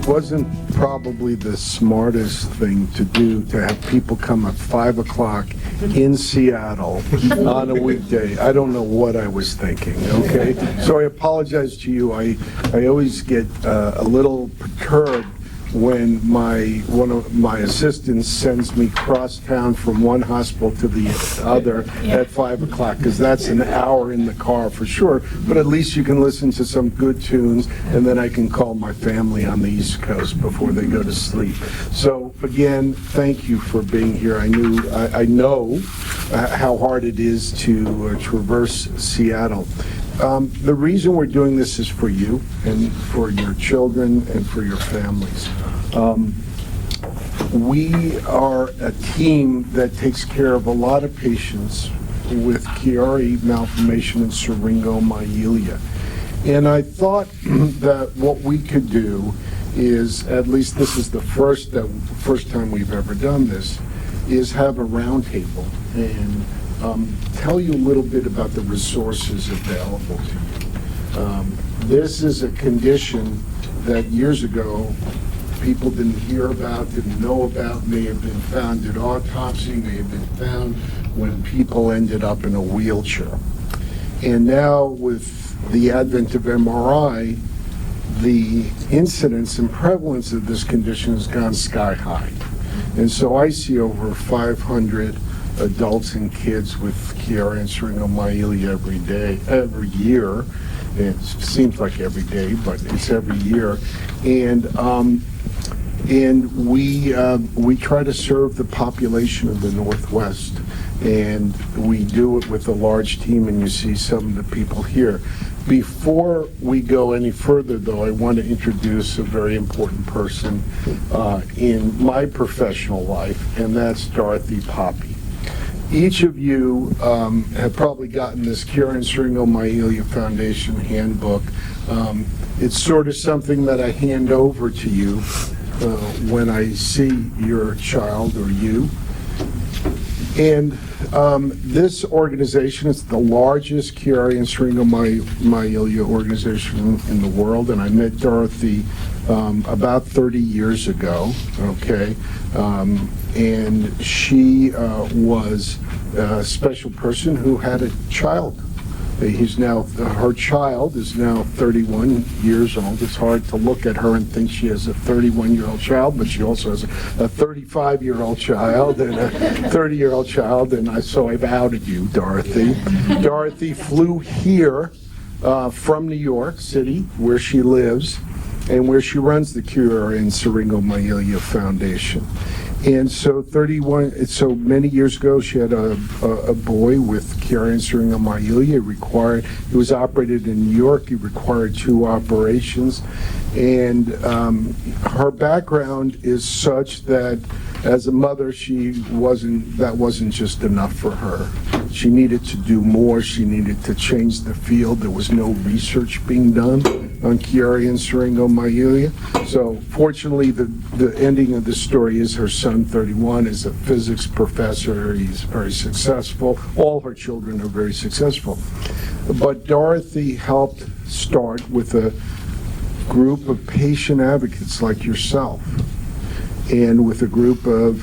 wasn't probably the smartest thing to do to have people come at 5 o'clock in Seattle on a weekday. I don't know what I was thinking, okay? So I apologize to you. I always get a little perturbed when one of my assistants sends me cross town from one hospital to the other at 5 o'clock, because that's an hour in the car for sure, but at least you can listen to some good tunes, and then I can call my family on the East Coast before they go to sleep. So again, thank you for being here. I know how hard it is to traverse Seattle. The reason we're doing this is for you and for your children and for your families. We are a team that takes care of a lot of patients with Chiari Malformation and Syringomyelia. And I thought that what we could do is, at least this is the first time we've ever done this, is have a roundtable and tell you a little bit about the resources available to you. This is a condition that years ago people didn't hear about, didn't know about, may have been found at autopsy, may have been found when people ended up in a wheelchair. And now with the advent of MRI, the incidence and prevalence of this condition has gone sky high. And so I see over 500 adults and kids with Chiari and Syringomyelia every year. It seems like every day, but it's every year. And we try to serve the population of the Northwest, and we do it with a large team, and you see some of the people here. Before we go any further, though, I want to introduce a very important person in my professional life, and that's Dorothy Poppe. Each of you have probably gotten this Chiari and Syringomyelia Foundation handbook. It's sort of something that I hand over to you when I see your child or you. And this organization is the largest Chiari and Syringomyelia organization in the world, and I met Dorothy about 30 years ago, okay? And she was a special person who had a child. Her child is now 31 years old. It's hard to look at her and think she has a 31-year-old child, but she also has a 35-year-old child and a 30-year-old child, and so I've outed you, Dorothy. Dorothy flew here from New York City, where she lives, and where she runs the Chiari and Syringomyelia Foundation. And so many years ago, she had a boy with Chiari and Syringomyelia. He was operated in New York. He required 2 operations. And her background is such that as a mother, that wasn't just enough for her. She needed to do more. She needed to change the field. There was no research being done on Chiari and Syringomyelia. So fortunately, the ending of the story is her son, 31, is a physics professor. He's very successful. All her children are very successful. But Dorothy helped start with a group of patient advocates like yourself, and with a group of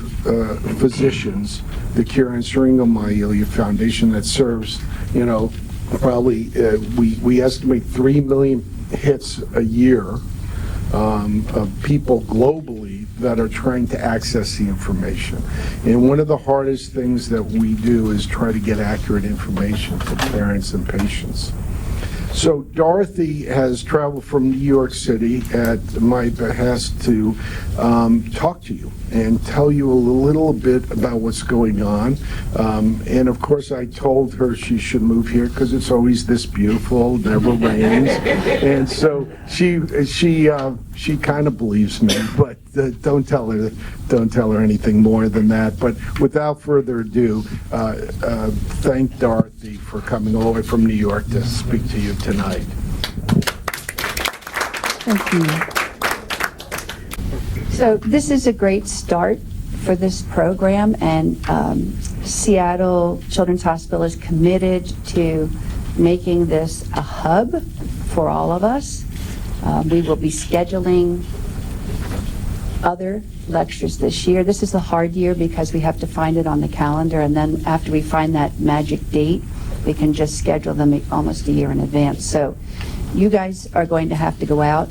physicians, the Chiari and Syringomyelia Foundation, that serves, probably, we estimate 3 million hits a year of people globally that are trying to access the information. And one of the hardest things that we do is try to get accurate information to parents and patients. So Dorothy has traveled from New York City at my behest to talk to you and tell you a little bit about what's going on. And of course, I told her she should move here because it's always this beautiful, never rains. And so she kind of believes me, but don't tell her anything more than that. But without further ado, thank Dorothy for coming all the way from New York to speak to you tonight. Thank you. So this is a great start for this program, and Seattle Children's Hospital is committed to making this a hub for all of us. We will be scheduling other lectures this year. This is a hard year because we have to find it on the calendar, and then after we find that magic date, we can just schedule them almost a year in advance. So you guys are going to have to go out.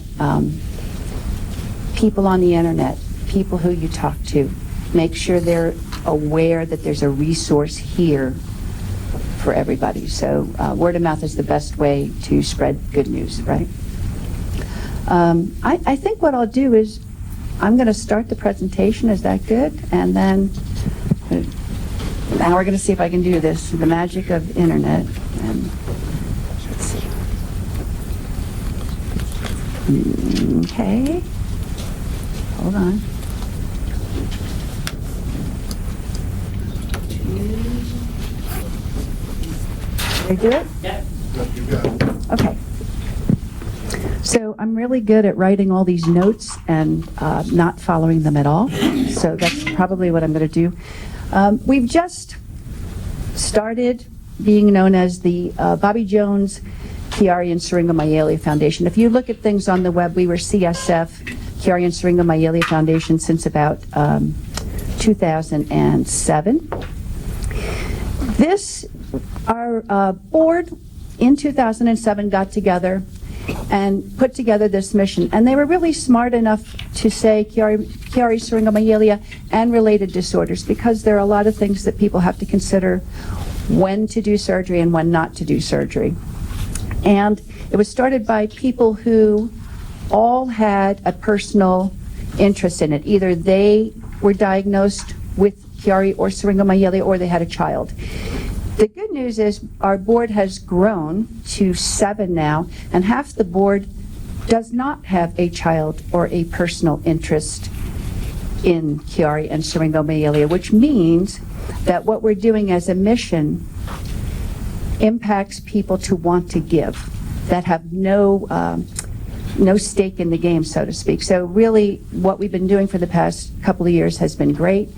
People on the internet, people who you talk to, make sure they're aware that there's a resource here for everybody. So word of mouth is the best way to spread good news, right? I think what I'll do is I'm going to start the presentation. Is that good? And then now we're going to see if I can do this. The magic of internet. And let's see. Okay. Hold on. Did I do it? Yeah. You got it. Okay. So I'm really good at writing all these notes and not following them at all. So that's probably what I'm going to do. We've just started being known as the Bobby Jones, Chiari, and Syringomyelia Foundation. If you look at things on the web, we were CSF, Chiari and Syringomyelia Foundation since about 2007. Our board in 2007 got together and put together this mission. And they were really smart enough to say Chiari, Syringomyelia, and related disorders, because there are a lot of things that people have to consider when to do surgery and when not to do surgery. And it was started by people who all had a personal interest in it. Either they were diagnosed with Chiari or Syringomyelia, or they had a child. The good news is our board has grown to 7 now, and half the board does not have a child or a personal interest in Chiari and Syringomyelia, which means that what we're doing as a mission impacts people to want to give, that have no stake in the game, so to speak. So really, what we've been doing for the past couple of years has been great.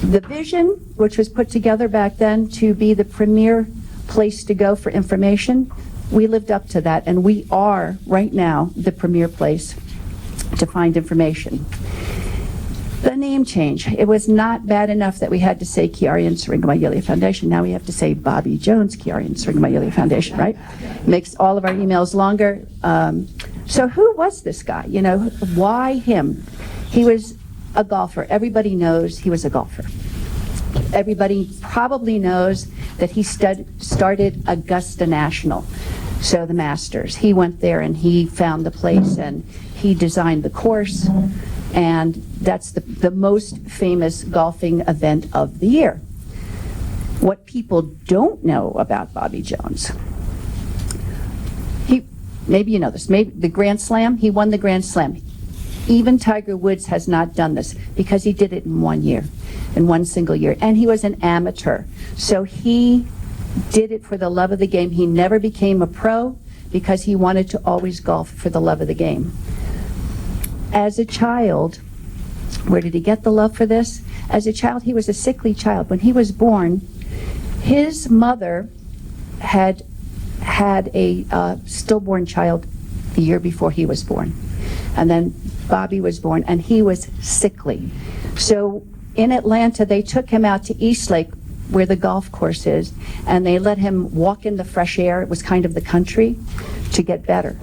The vision, which was put together back then to be the premier place to go for information, we lived up to that, and we are, right now, the premier place to find information. The name change. It was not bad enough that we had to say Chiari and Syringomyelia Foundation. Now we have to say Bobby Jones Chiari and Syringomyelia Foundation, right? Makes all of our emails longer. So who was this guy? You know, why him? He was a golfer. Everybody knows he was a golfer. Everybody probably knows that he started Augusta National, so the Masters. He went there and he found the place and he designed the course, and that's the most famous golfing event of the year. What people don't know about Bobby Jones, maybe you know this, maybe the Grand Slam, he won the Grand Slam. Even Tiger Woods has not done this because he did it in 1 year, in one single year. And he was an amateur. So he did it for the love of the game. He never became a pro because he wanted to always golf for the love of the game. As a child, where did he get the love for this? As a child, he was a sickly child. When he was born, his mother had a stillborn child the year before he was born. And then Bobby was born, and he was sickly. So in Atlanta, they took him out to Eastlake, where the golf course is, and they let him walk in the fresh air. It was kind of the country, to get better.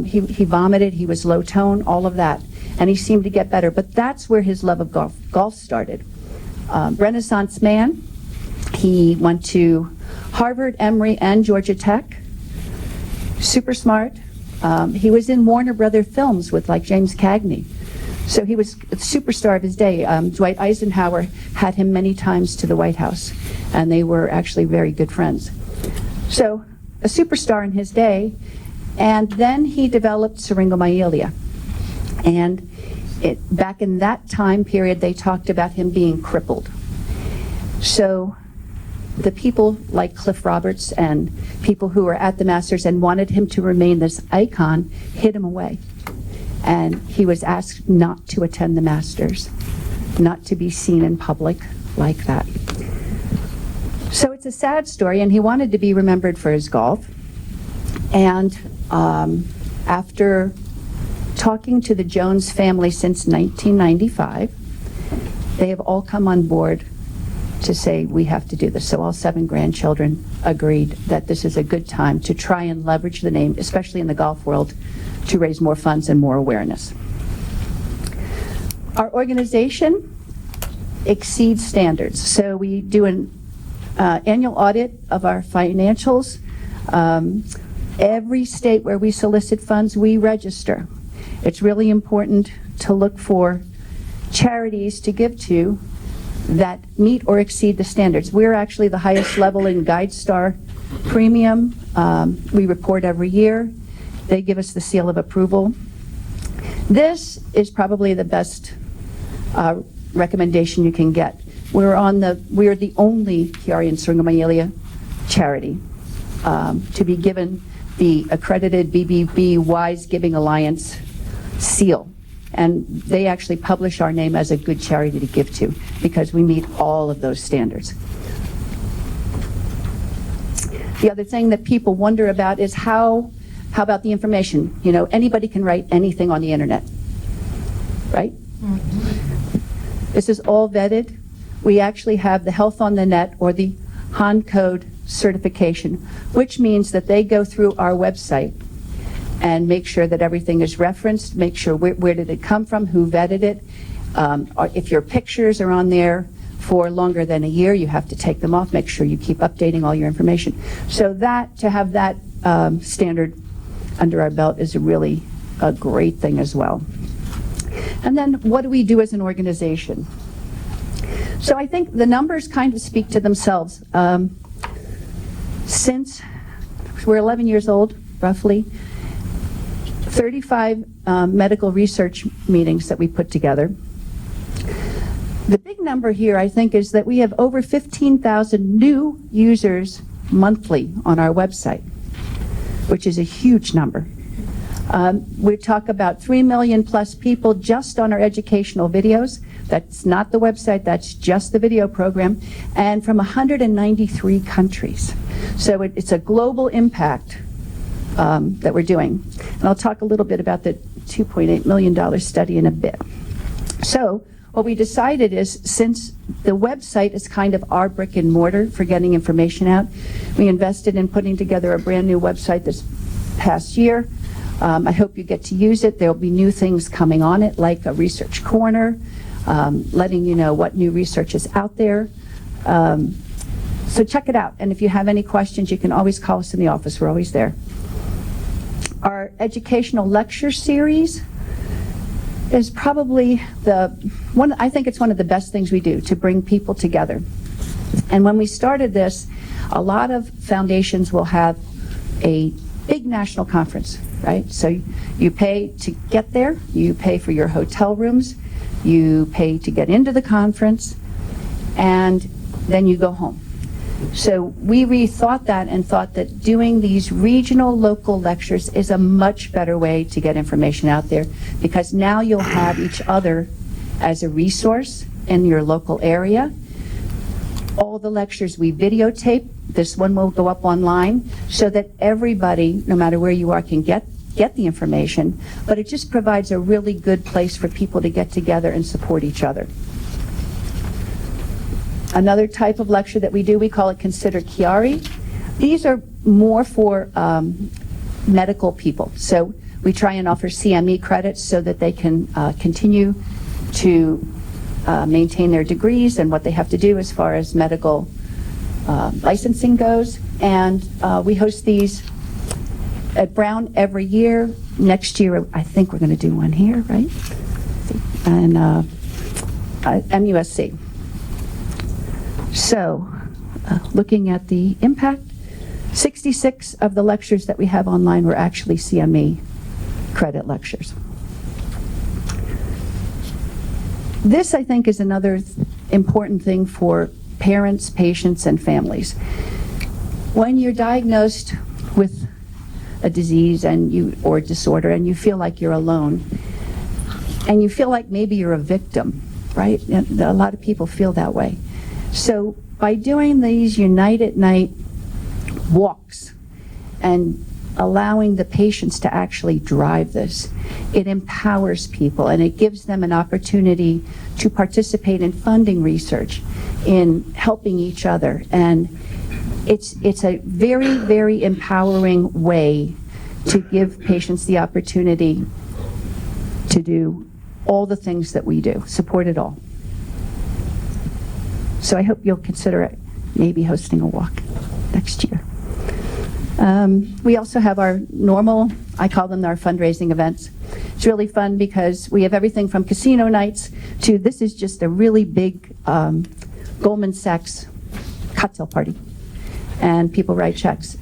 He vomited, he was low tone, all of that, and he seemed to get better. But that's where his love of golf started. Renaissance man. He went to Harvard, Emory, and Georgia Tech. Super smart. He was in Warner Brother films with like James Cagney. So he was a superstar of his day. Dwight Eisenhower had him many times to the White House, and they were actually very good friends. So a superstar in his day, and then he developed Syringomyelia. And back in that time period, they talked about him being crippled. So the people like Cliff Roberts and people who were at the Masters and wanted him to remain this icon hid him away. And he was asked not to attend the Masters, not to be seen in public like that. So it's a sad story, and he wanted to be remembered for his golf. And after talking to the Jones family since 1995. They have all come on board to say we have to do this. So all 7 grandchildren agreed that this is a good time to try and leverage the name, especially in the golf world, to raise more funds and more awareness. Our organization exceeds standards. So we do an annual audit of our financials. Every state where we solicit funds, we register. It's really important to look for charities to give to that meet or exceed the standards. We're actually the highest level in GuideStar Premium. We report every year. They give us the seal of approval. This is probably the best recommendation you can get. We are the only Chiari and Syringomyelia charity to be given the accredited BBB Wise Giving Alliance seal. And they actually publish our name as a good charity to give to because we meet all of those standards. The other thing that people wonder about is how about the information? You know, anybody can write anything on the internet, right? Mm-hmm. This is all vetted. We actually have the Health on the Net, or the HON code certification, which means that they go through our website and make sure that everything is referenced, make sure where did it come from, who vetted it. If your pictures are on there for longer than a year, you have to take them off, make sure you keep updating all your information. So that, to have that standard under our belt is really a great thing as well. And then what do we do as an organization? So I think the numbers kind of speak to themselves. Since we're 11 years old, roughly, 35 medical research meetings that we put together. The big number here, I think, is that we have over 15,000 new users monthly on our website, which is a huge number. We talk about 3 million plus people just on our educational videos. That's not the website, that's just the video program, and from 193 countries. So it's a global impact that we're doing. And I'll talk a little bit about the $2.8 million study in a bit. So what we decided is, since the website is kind of our brick and mortar for getting information out, we invested in putting together a brand new website this past year. I hope you get to use it. There'll be new things coming on it, like a research corner, letting you know what new research is out there. So check it out. And if you have any questions, you can always call us in the office. We're always there. Our educational lecture series is probably I think it's one of the best things we do to bring people together. And when we started this, a lot of foundations will have a big national conference, right? So you pay to get there, you pay for your hotel rooms, you pay to get into the conference, and then you go home. So we rethought that and thought that doing these regional local lectures is a much better way to get information out there, because now you'll have each other as a resource in your local area. All the lectures we videotape. This one will go up online so that everybody, no matter where you are, can get the information, but it just provides a really good place for people to get together and support each other. Another type of lecture that we do, we call it Consider Chiari. These are more for medical people. So we try and offer CME credits so that they can continue to maintain their degrees and what they have to do as far as medical licensing goes. And we host these at Brown every year. Next year, I think we're going to do one here, right? And MUSC. So, looking at the impact, 66 of the lectures that we have online were actually CME credit lectures. This, I think, is another important thing for parents, patients, and families. When you're diagnosed with a disease or disorder and you feel like you're alone, and you feel like maybe you're a victim, right? And a lot of people feel that way. So by doing these Unite at Night walks and allowing the patients to actually drive this. It empowers people, and it gives them an opportunity to participate in funding research, in helping each other. And it's a very, very empowering way to give patients the opportunity to do all the things that we do, support it all. So I hope you'll consider maybe hosting a walk next year. We also have our normal, I call them our fundraising events. It's really fun because we have everything from casino nights to this is just a really big Goldman Sachs cocktail party. And people write checks.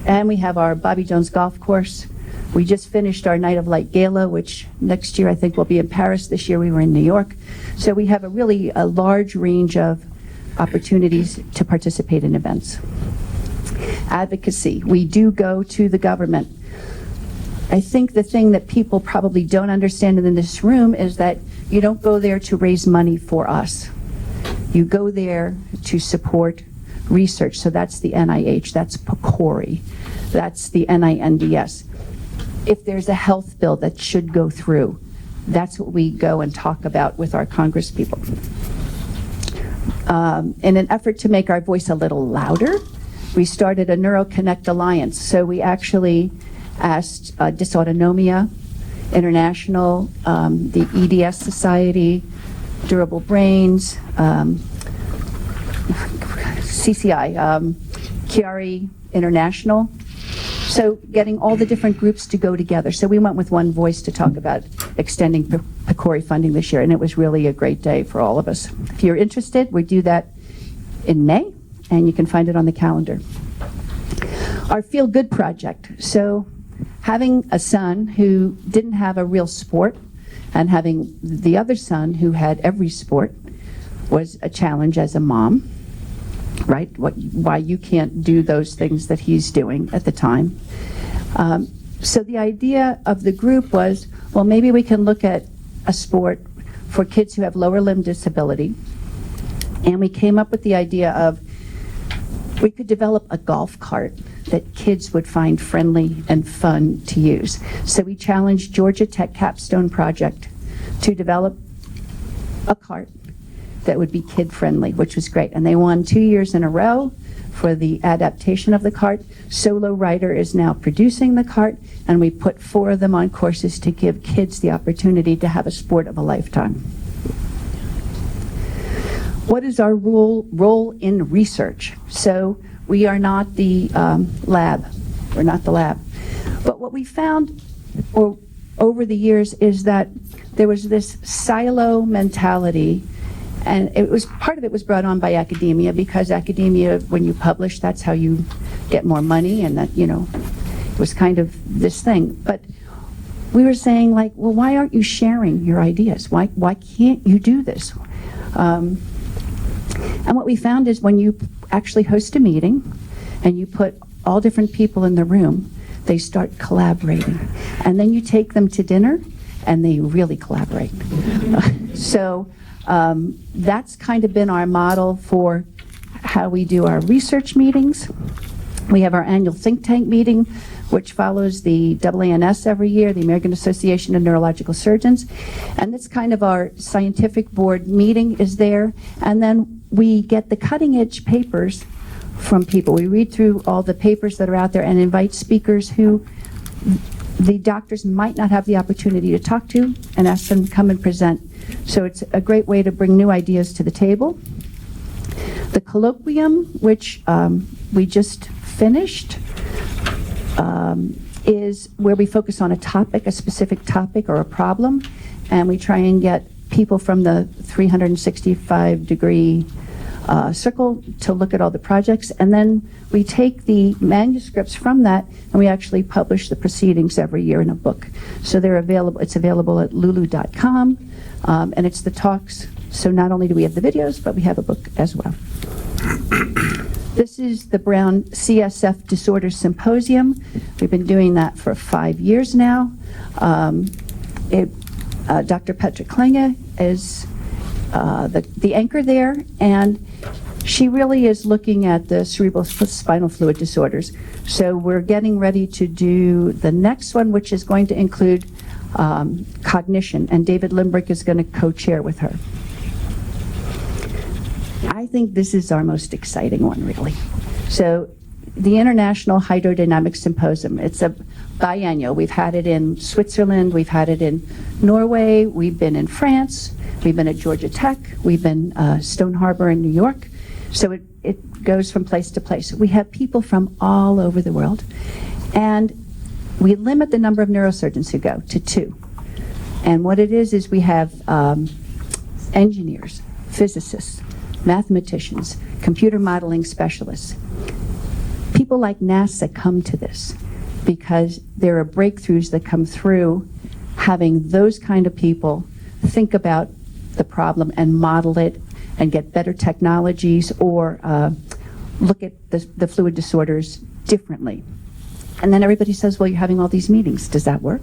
And we have our Bobby Jones golf course. We just finished our Night of Light Gala, which next year I think will be in Paris. This year we were in New York. So we have a large range of opportunities to participate in events. Advocacy. We do go to the government. I think the thing that people probably don't understand in this room is that you don't go there to raise money for us. You go there to support research. So that's the NIH, that's PCORI, that's the NINDS. If there's a health bill that should go through, that's what we go and talk about with our Congress people. In an effort to make our voice a little louder, we started a NeuroConnect Alliance. So we actually asked Dysautonomia International, the EDS Society, Durable Brains, CCI, Chiari International. So getting all the different groups to go together. So we went with one voice to talk about extending PCORI funding this year, and it was really a great day for all of us. If you're interested, we do that in May, and you can find it on the calendar. Our FeelGood Project. So having a son who didn't have a real sport and having the other son who had every sport was a challenge as a mom, right? Why you can't do those things that he's doing at the time. So the idea of the group was, well, maybe we can look at a sport for kids who have lower limb disability. And we came up with the idea of we could develop a golf cart that kids would find friendly and fun to use. So we challenged Georgia Tech Capstone Project to develop a cart that would be kid-friendly, which was great. And they won 2 years in a row for the adaptation of the cart. Solo Rider is now producing the cart, and we put 4 of them on courses to give kids the opportunity to have a sport of a lifetime. What is our role in research? So we are not the lab. We're not the lab. But what we found over the years is that there was this silo mentality, and part of it was brought on by academia, because academia, when you publish, that's how you get more money, and that, it was kind of this thing. But we were saying, like, well, why aren't you sharing your ideas? Why can't you do this? And what we found is when you actually host a meeting and you put all different people in the room, they start collaborating. And then you take them to dinner and they really collaborate. So that's kind of been our model for how we do our research meetings. We have our annual think tank meeting, which follows the AANS every year, the American Association of Neurological Surgeons. And that's kind of our scientific board meeting is there. And then we get the cutting edge papers from people. We read through all the papers that are out there and invite speakers who the doctors might not have the opportunity to talk to and ask them to come and present. So it's a great way to bring new ideas to the table. The colloquium, which we just finished, is where we focus on a topic, a specific topic or a problem, and we try and get people from the 365-degree circle to look at all the projects, and then we take the manuscripts from that and we actually publish the proceedings every year in a book. So they're available. It's available at lulu.com, and it's the talks. So not only do we have the videos, but we have a book as well. This is the Brown CSF Disorder Symposium. We've been doing that for 5 years now. Dr. Petra Klinge is the anchor there, and she really is looking at the cerebral spinal fluid disorders. So we're getting ready to do the next one, which is going to include cognition, and David Limbrick is going to co-chair with her. I think this is our most exciting one, really. So the International Hydrodynamic Symposium, it's a biennial. We've had it in Switzerland, we've had it in Norway, we've been in France, we've been at Georgia Tech, we've been Stone Harbor in New York. So it goes from place to place. We have people from all over the world, and we limit the number of neurosurgeons who go to 2. And what it is we have engineers, physicists, mathematicians, computer modeling specialists. People like NASA come to this because there are breakthroughs that come through having those kind of people think about the problem and model it and get better technologies, or look at the fluid disorders differently. And then everybody says, well, you're having all these meetings. Does that work?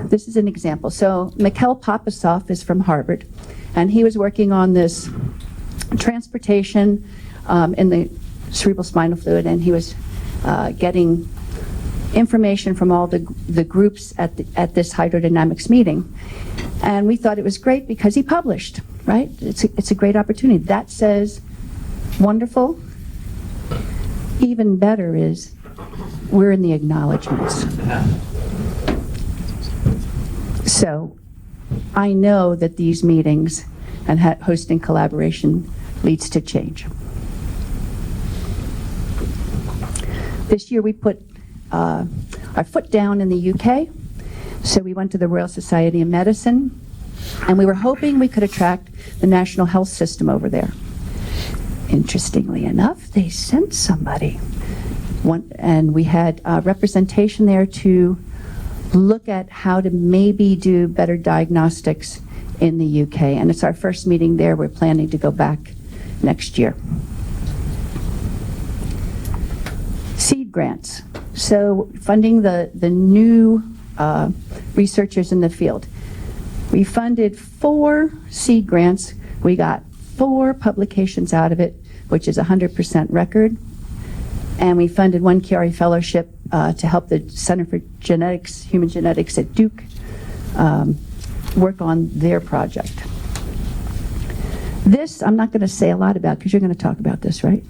This is an example. So Mikhail Popasov is from Harvard, and he was working on this transportation in the cerebral spinal fluid, and he was getting information from all the groups at this hydrodynamics meeting. And we thought it was great because he published, right? It's a great opportunity. That says, wonderful. Even better is we're in the acknowledgments. So I know that these meetings and hosting collaboration leads to change. This year we put our foot down in the UK. So we went to the Royal Society of Medicine, and we were hoping we could attract the National Health System over there. Interestingly enough, they sent somebody. And we had representation there to look at how to maybe do better diagnostics in the UK. And it's our first meeting there. We're planning to go back next year. Seed grants. So funding the new researchers in the field. We funded 4 seed grants. We got 4 publications out of it, which is 100% record. And we funded 1 Chiari Fellowship to help the Center for Genetics, Human Genetics at Duke work on their project. This, I'm not going to say a lot about because you're going to talk about this, right?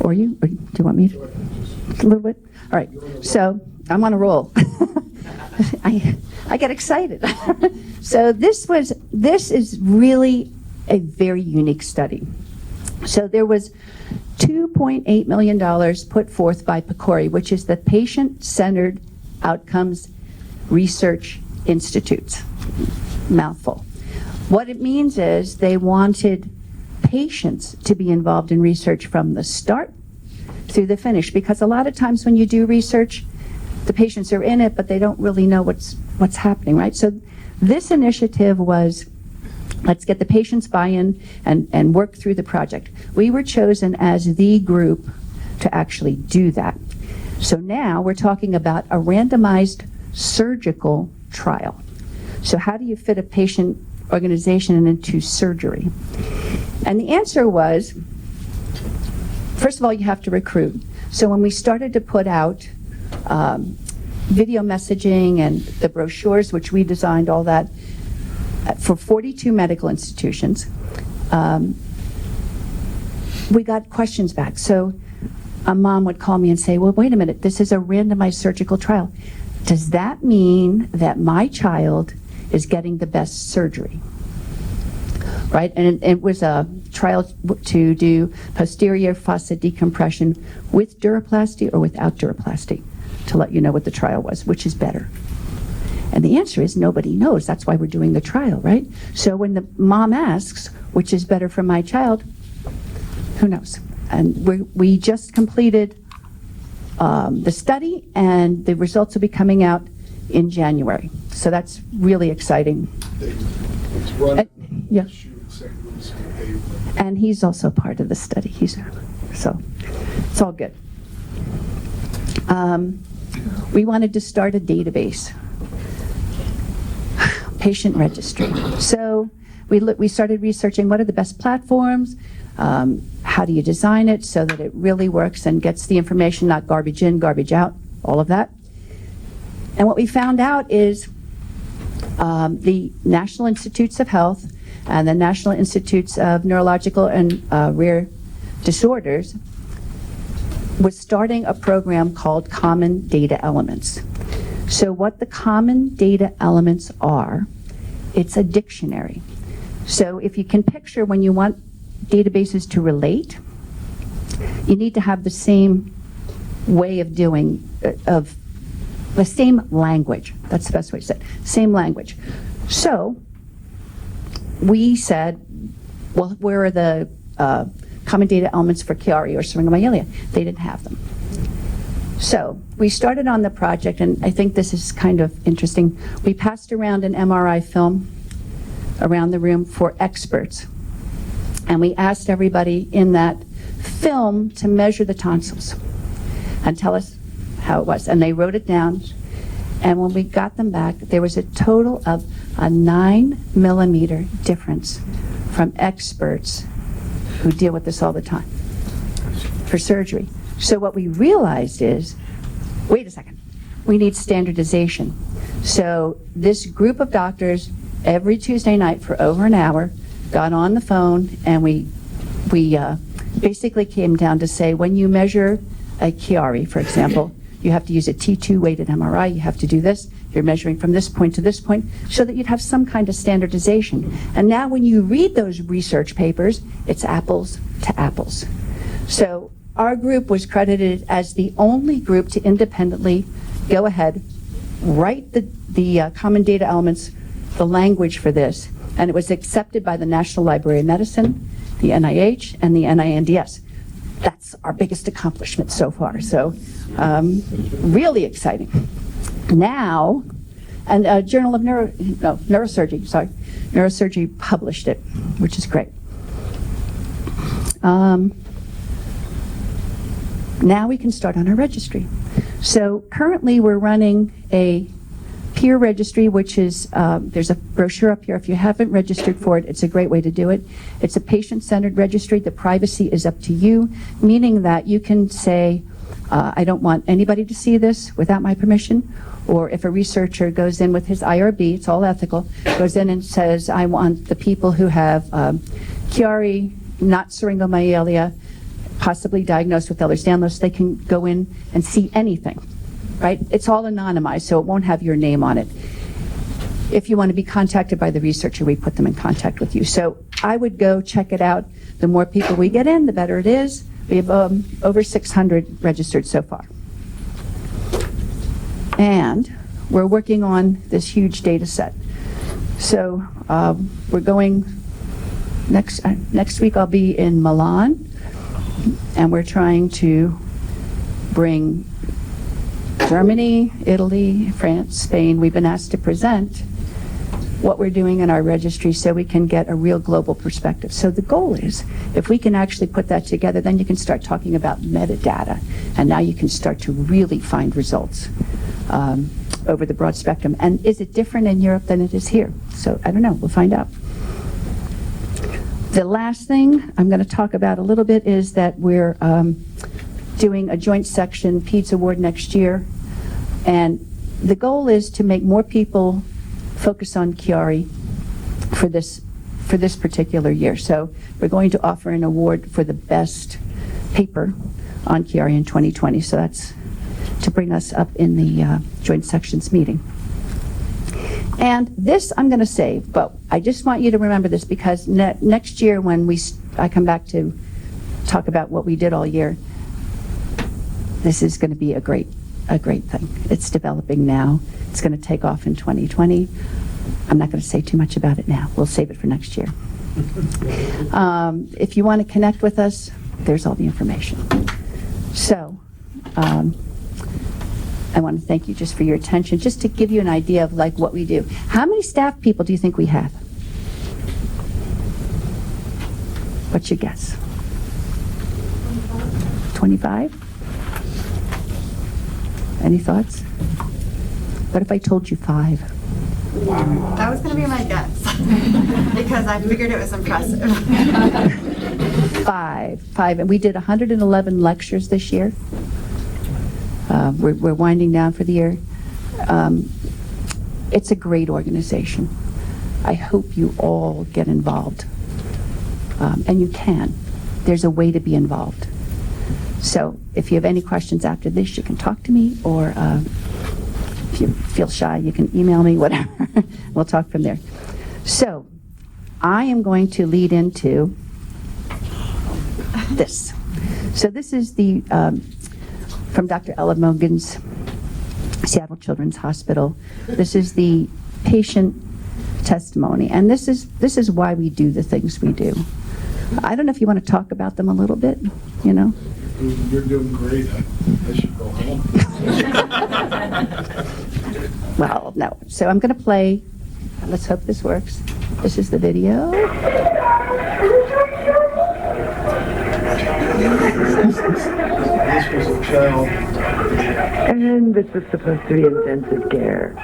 Or you? Or do you want me to? A little bit? All right. So I'm on a roll. I get excited. So this is really a very unique study. So there was $2.8 million put forth by PCORI, which is the Patient-Centered Outcomes Research Institutes. Mouthful. What it means is they wanted patients to be involved in research from the start through the finish, because a lot of times when you do research, the patients are in it, but they don't really know what's happening, right? So this initiative was, let's get the patients buy-in and work through the project. We were chosen as the group to actually do that. So now we're talking about a randomized surgical trial. So how do you fit a patient organization into surgery? And the answer was, first of all, you have to recruit. So when we started to put out video messaging and the brochures, which we designed all that for 42 medical institutions, we got questions back. So a mom would call me and say, well, wait a minute, this is a randomized surgical trial. Does that mean that my child is getting the best surgery? Right? And it was a trial to do posterior fossa decompression with duroplasty or without duroplasty, to let you know what the trial was, which is better. And the answer is nobody knows. That's why we're doing the trial, right? So when the mom asks, which is better for my child, who knows? And we just completed the study, and the results will be coming out in January. So that's really exciting. Yeah. And he's also part of the study. So it's all good. We wanted to start a database, patient registry. So we started researching what are the best platforms, how do you design it so that it really works and gets the information, not garbage in, garbage out, all of that. And what we found out is the National Institutes of Health and the National Institutes of Neurological and Rare Disorders was starting a program called Common Data Elements. So what the common data elements are, it's a dictionary. So if you can picture when you want databases to relate, you need to have the same way of doing, of the same language. That's the best way to say it. Same language. So we said, well, where are the common data elements for Chiari or Syringomyelia? They didn't have them. So we started on the project, and I think this is kind of interesting. We passed around an MRI film around the room for experts, and we asked everybody in that film to measure the tonsils and tell us how it was. And they wrote it down, and when we got them back, there was a total of a 9-millimeter difference from experts who deal with this all the time for surgery. So what we realized is, wait a second, we need standardization. So this group of doctors, every Tuesday night for over an hour, got on the phone, and we basically came down to say, when you measure a Chiari, for example, you have to use a T2 weighted MRI, you have to do this, you're measuring from this point to this point, so that you'd have some kind of standardization. And now when you read those research papers, it's apples to apples. So our group was credited as the only group to independently go ahead, write the common data elements, the language for this, and it was accepted by the National Library of Medicine, the NIH, and the NINDS. That's our biggest accomplishment so far, so really exciting. Now, and Journal of Neurosurgery published it, which is great. Now we can start on our registry. So currently we're running a peer registry, which is, there's a brochure up here. If you haven't registered for it, it's a great way to do it. It's a patient-centered registry. The privacy is up to you, meaning that you can say, I don't want anybody to see this without my permission. Or if a researcher goes in with his IRB, it's all ethical, goes in and says, I want the people who have Chiari, not Syringomyelia, possibly diagnosed with Ehlers-Danlos, they can go in and see anything, right? It's all anonymized, so it won't have your name on it. If you want to be contacted by the researcher, we put them in contact with you. So I would go check it out. The more people we get in, the better it is. We have over 600 registered so far. And we're working on this huge data set. So we're going, next week I'll be in Milan, and we're trying to bring Germany, Italy, France, Spain. We've been asked to present what we're doing in our registry so we can get a real global perspective. So the goal is, if we can actually put that together, then you can start talking about metadata, and now you can start to really find results over the broad spectrum. And is it different in Europe than it is here? So I don't know, we'll find out. The last thing I'm going to talk about a little bit is that we're doing a joint section PEDS award next year, and the goal is to make more people focus on Chiari for this particular year. So we're going to offer an award for the best paper on Chiari in 2020. So that's to bring us up in the joint sections meeting. And this I'm going to save, but I just want you to remember this, because next year when I come back to talk about what we did all year, this is going to be a great thing. It's developing now. It's going to take off in 2020. I'm not going to say too much about it now. We'll save it for next year. If you want to connect with us, there's all the information. So I want to thank you just for your attention, just to give you an idea of like what we do. How many staff people do you think we have? What's your guess? 25? Any thoughts? What if I told you 5? That was going to be my guess. Because I figured it was impressive. Five, and we did 111 lectures this year. We're winding down for the year. It's a great organization. I hope you all get involved. And you can. There's a way to be involved. So if you have any questions after this, you can talk to me, or if you feel shy, you can email me, whatever. We'll talk from there. So I am going to lead into this. So this is the from Dr. Ellenbogen's Seattle Children's Hospital. This is the patient testimony, and this is why we do the things we do. I don't know if you want to talk about them a little bit, you know? You're doing great. I should go home. Well, no. So I'm going to play, let's hope this works. This is the video. This was a child. And this was supposed to be intensive care.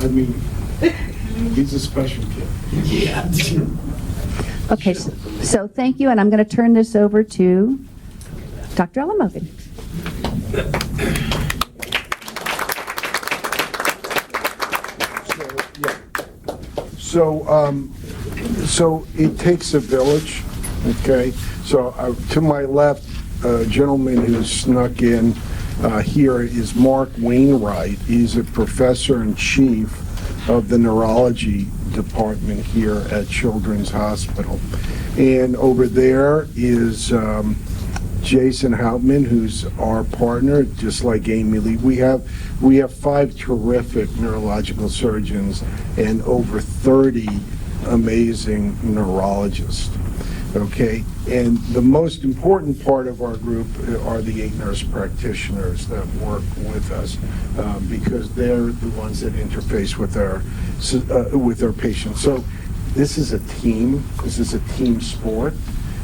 I mean, he's a special kid. Yeah. Okay, so thank you, and I'm going to turn this over to Dr. Ellenbogen. So it takes a village, okay? So to my left, a gentleman who snuck in here is Mark Wainwright. He's a professor and chief of the neurology department here at Children's Hospital. And over there is Jason Hauptman, who's our partner, just like Amy Lee. We have 5 terrific neurological surgeons and over 30 amazing neurologists. Okay, and the most important part of our group are the 8 nurse practitioners that work with us, because they're the ones that interface with our patients. So this is a team. This is a team sport.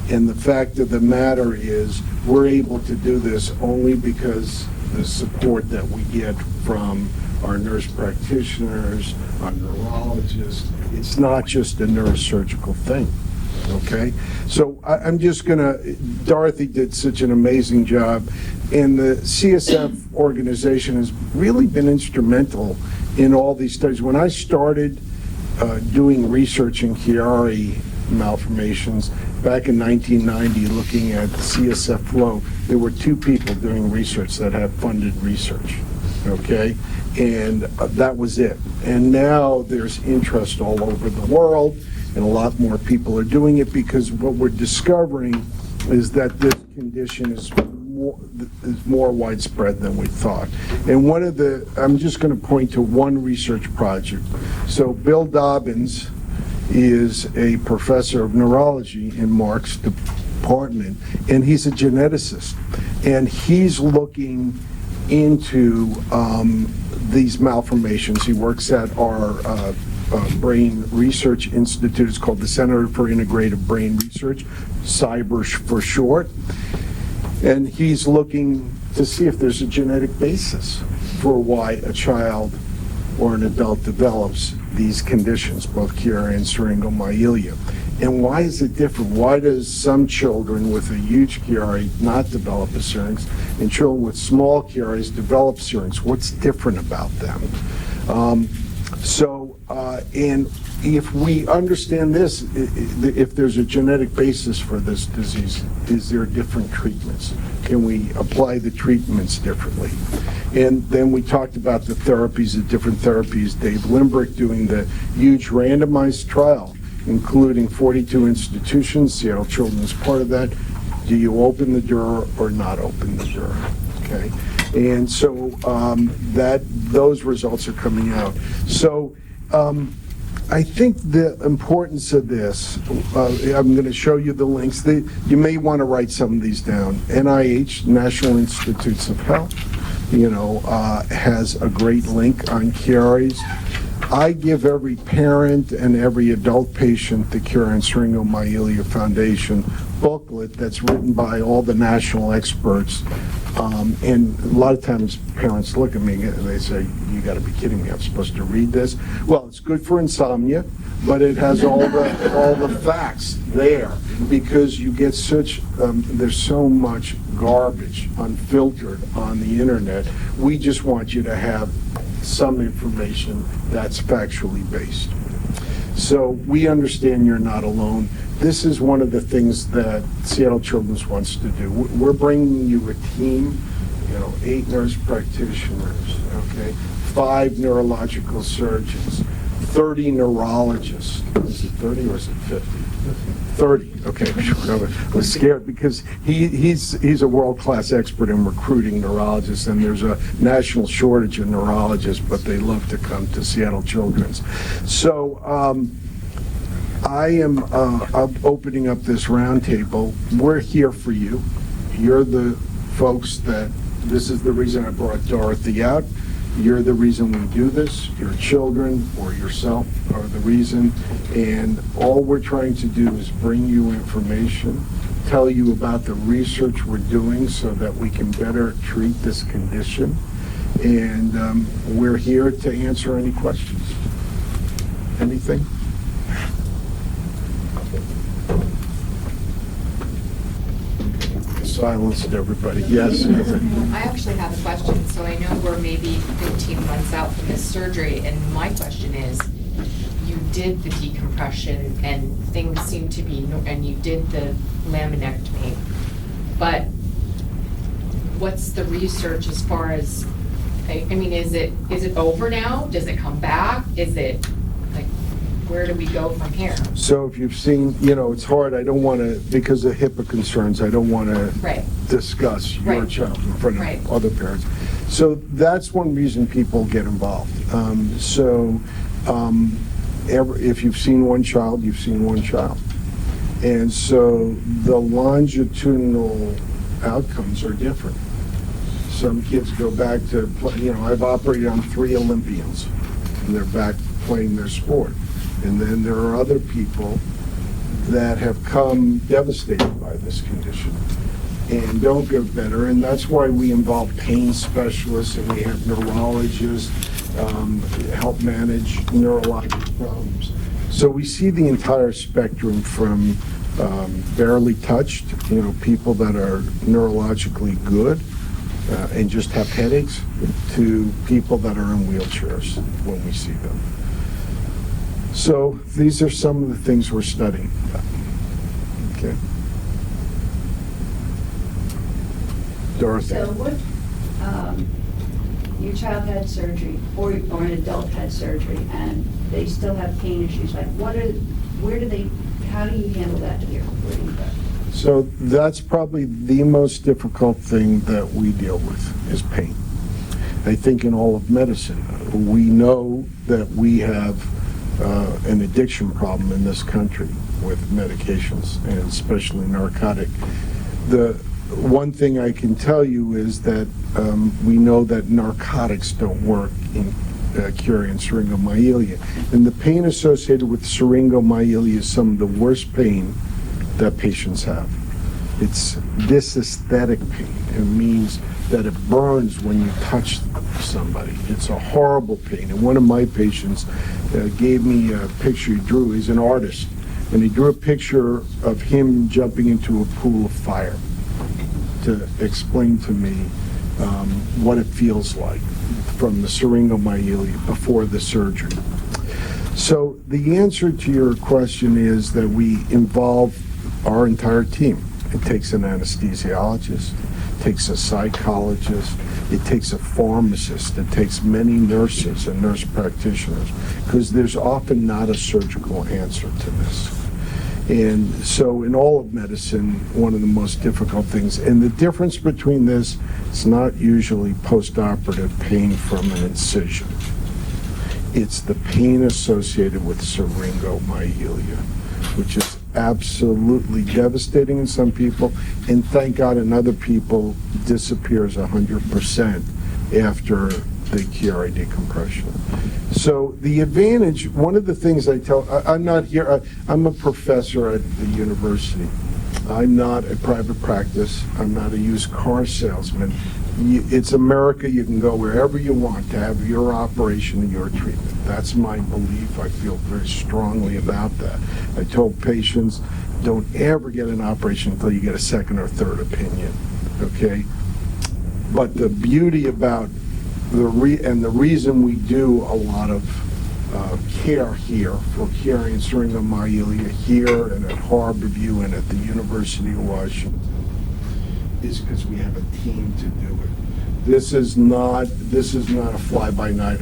And the fact of the matter is, we're able to do this only because the support that we get from our nurse practitioners, our neurologists. It's not just a neurosurgical thing, okay? So I'm just gonna, Dorothy did such an amazing job, and the CSF organization has really been instrumental in all these studies. When I started doing research in Chiari Malformations back in 1990, looking at CSF flow, there were 2 people doing research that had funded research, okay? And that was it. And now there's interest all over the world, and a lot more people are doing it, because what we're discovering is that this condition is more widespread than we thought. And one of the, I'm just going to point to one research project. So Bill Dobbins is a professor of neurology in Mark's department, and he's a geneticist, and he's looking into these malformations. He works at our Brain Research Institute. It's called the Center for Integrative Brain Research, CYBR for short, and he's looking to see if there's a genetic basis for why a child or an adult develops these conditions, both Chiari and Syringomyelia. And why is it different? Why does some children with a huge Chiari not develop a syrinx, and children with small Chiaris develop syrinx? What's different about them? And if we understand this, if there's a genetic basis for this disease, is there different treatments? Can we apply the treatments differently? And then we talked about the therapies, the different therapies. Dave Limbrick doing the huge randomized trial, including 42 institutions. Seattle Children's part of that. Do you open the door or not open the door? Okay, and so those results are coming out. So I think the importance of this, I'm going to show you the links. You may want to write some of these down. NIH, National Institutes of Health, has a great link on Chiari's. I give every parent and every adult patient the Chiari Syringomyelia Foundation booklet that's written by all the national experts. And a lot of times parents look at me and they say, you gotta be kidding me, I'm supposed to read this? Well, it's good for insomnia, but it has all the facts there, because you get there's so much garbage unfiltered on the internet. We just want you to have some information that's factually based. So we understand you're not alone. This is one of the things that Seattle Children's wants to do. We're bringing you a team, 8 nurse practitioners, okay, 5 neurological surgeons, 30 neurologists. Is it 30 or is it 50? 30, okay. I was scared because he's a world-class expert in recruiting neurologists, and there's a national shortage of neurologists, but they love to come to Seattle Children's. So I am opening up this roundtable. We're here for you. You're the folks this is the reason I brought Dorothy out. You're the reason we do this. Your children or yourself are the reason. And all we're trying to do is bring you information, tell you about the research we're doing so that we can better treat this condition. And we're here to answer any questions. Anything? Silenced everybody. Yes. I actually have a question. So I know we're maybe 15 months out from this surgery, and my question is, you did the decompression and things seem to be, and you did the laminectomy, but what's the research as far as, I mean, is it over now? Does it come back? Is it, where do we go from here? So if you've seen, it's hard, I don't want to, because of HIPAA concerns, I don't want to discuss your child in front of other parents. So that's one reason people get involved. If you've seen one child, you've seen one child. And so the longitudinal outcomes are different. Some kids go back to, I've operated on 3 Olympians, and they're back playing their sport. And then there are other people that have come devastated by this condition and don't get better, and that's why we involve pain specialists and we have neurologists help manage neurologic problems. So we see the entire spectrum from barely touched, people that are neurologically good and just have headaches, to people that are in wheelchairs when we see them. So these are some of the things we're studying. Okay. Dorothy. So what, your child had surgery, or an adult had surgery, and they still have pain issues, how do you handle that here? Where do you go? So that's probably the most difficult thing that we deal with, is pain. I think in all of medicine, we know that we have an addiction problem in this country with medications, and especially narcotic. The one thing I can tell you is that we know that narcotics don't work in Chiari and Syringomyelia. And the pain associated with Syringomyelia is some of the worst pain that patients have. It's dysesthetic pain. It means that it burns when you touch somebody. It's a horrible pain. And one of my patients gave me a picture he drew. He's an artist. And he drew a picture of him jumping into a pool of fire to explain to me what it feels like from the Syringomyelia before the surgery. So the answer to your question is that we involve our entire team. It takes an anesthesiologist, it takes a psychologist, it takes a pharmacist, it takes many nurses and nurse practitioners, because there's often not a surgical answer to this. And so in all of medicine, one of the most difficult things, and the difference between this, it's not usually postoperative pain from an incision. It's the pain associated with Syringomyelia, which is absolutely devastating in some people, and thank God in other people disappears 100% after the Chiari decompression. So the advantage, one of the things I'm not here, I'm a professor at the university. I'm not a private practice. I'm not a used car salesman. It's America. You can go wherever you want to have your operation and your treatment. That's my belief. I feel very strongly about that. I told patients, don't ever get an operation until you get a second or third opinion, okay? But the beauty about the reason we do a lot of care here for Chiari and Syringomyelia here and at Harborview and at the University of Washington is because we have a team to do it. This is not a fly-by-night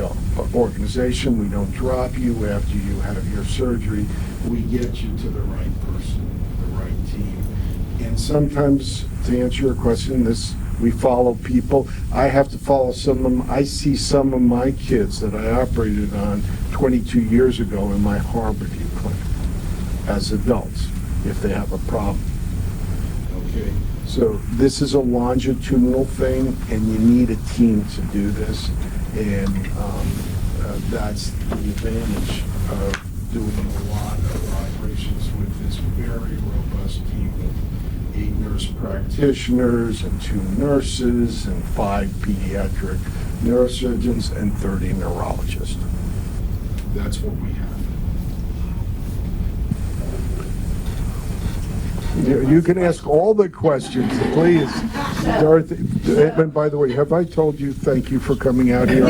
organization. We don't drop you after you have your surgery. We get you to the right person, the right team. And sometimes, to answer your question, we follow people. I have to follow some of them. I see some of my kids that I operated on 22 years ago in my Harborview clinic as adults if they have a problem. Okay, so this is a longitudinal thing, and you need a team to do this, and that's the advantage of doing a lot of operations with this very robust team of 8 nurse practitioners and 2 nurses and 5 pediatric neurosurgeons and 30 neurologists. That's what we have. You can ask all the questions, please. Dorothy, and by the way, have I told you thank you for coming out here?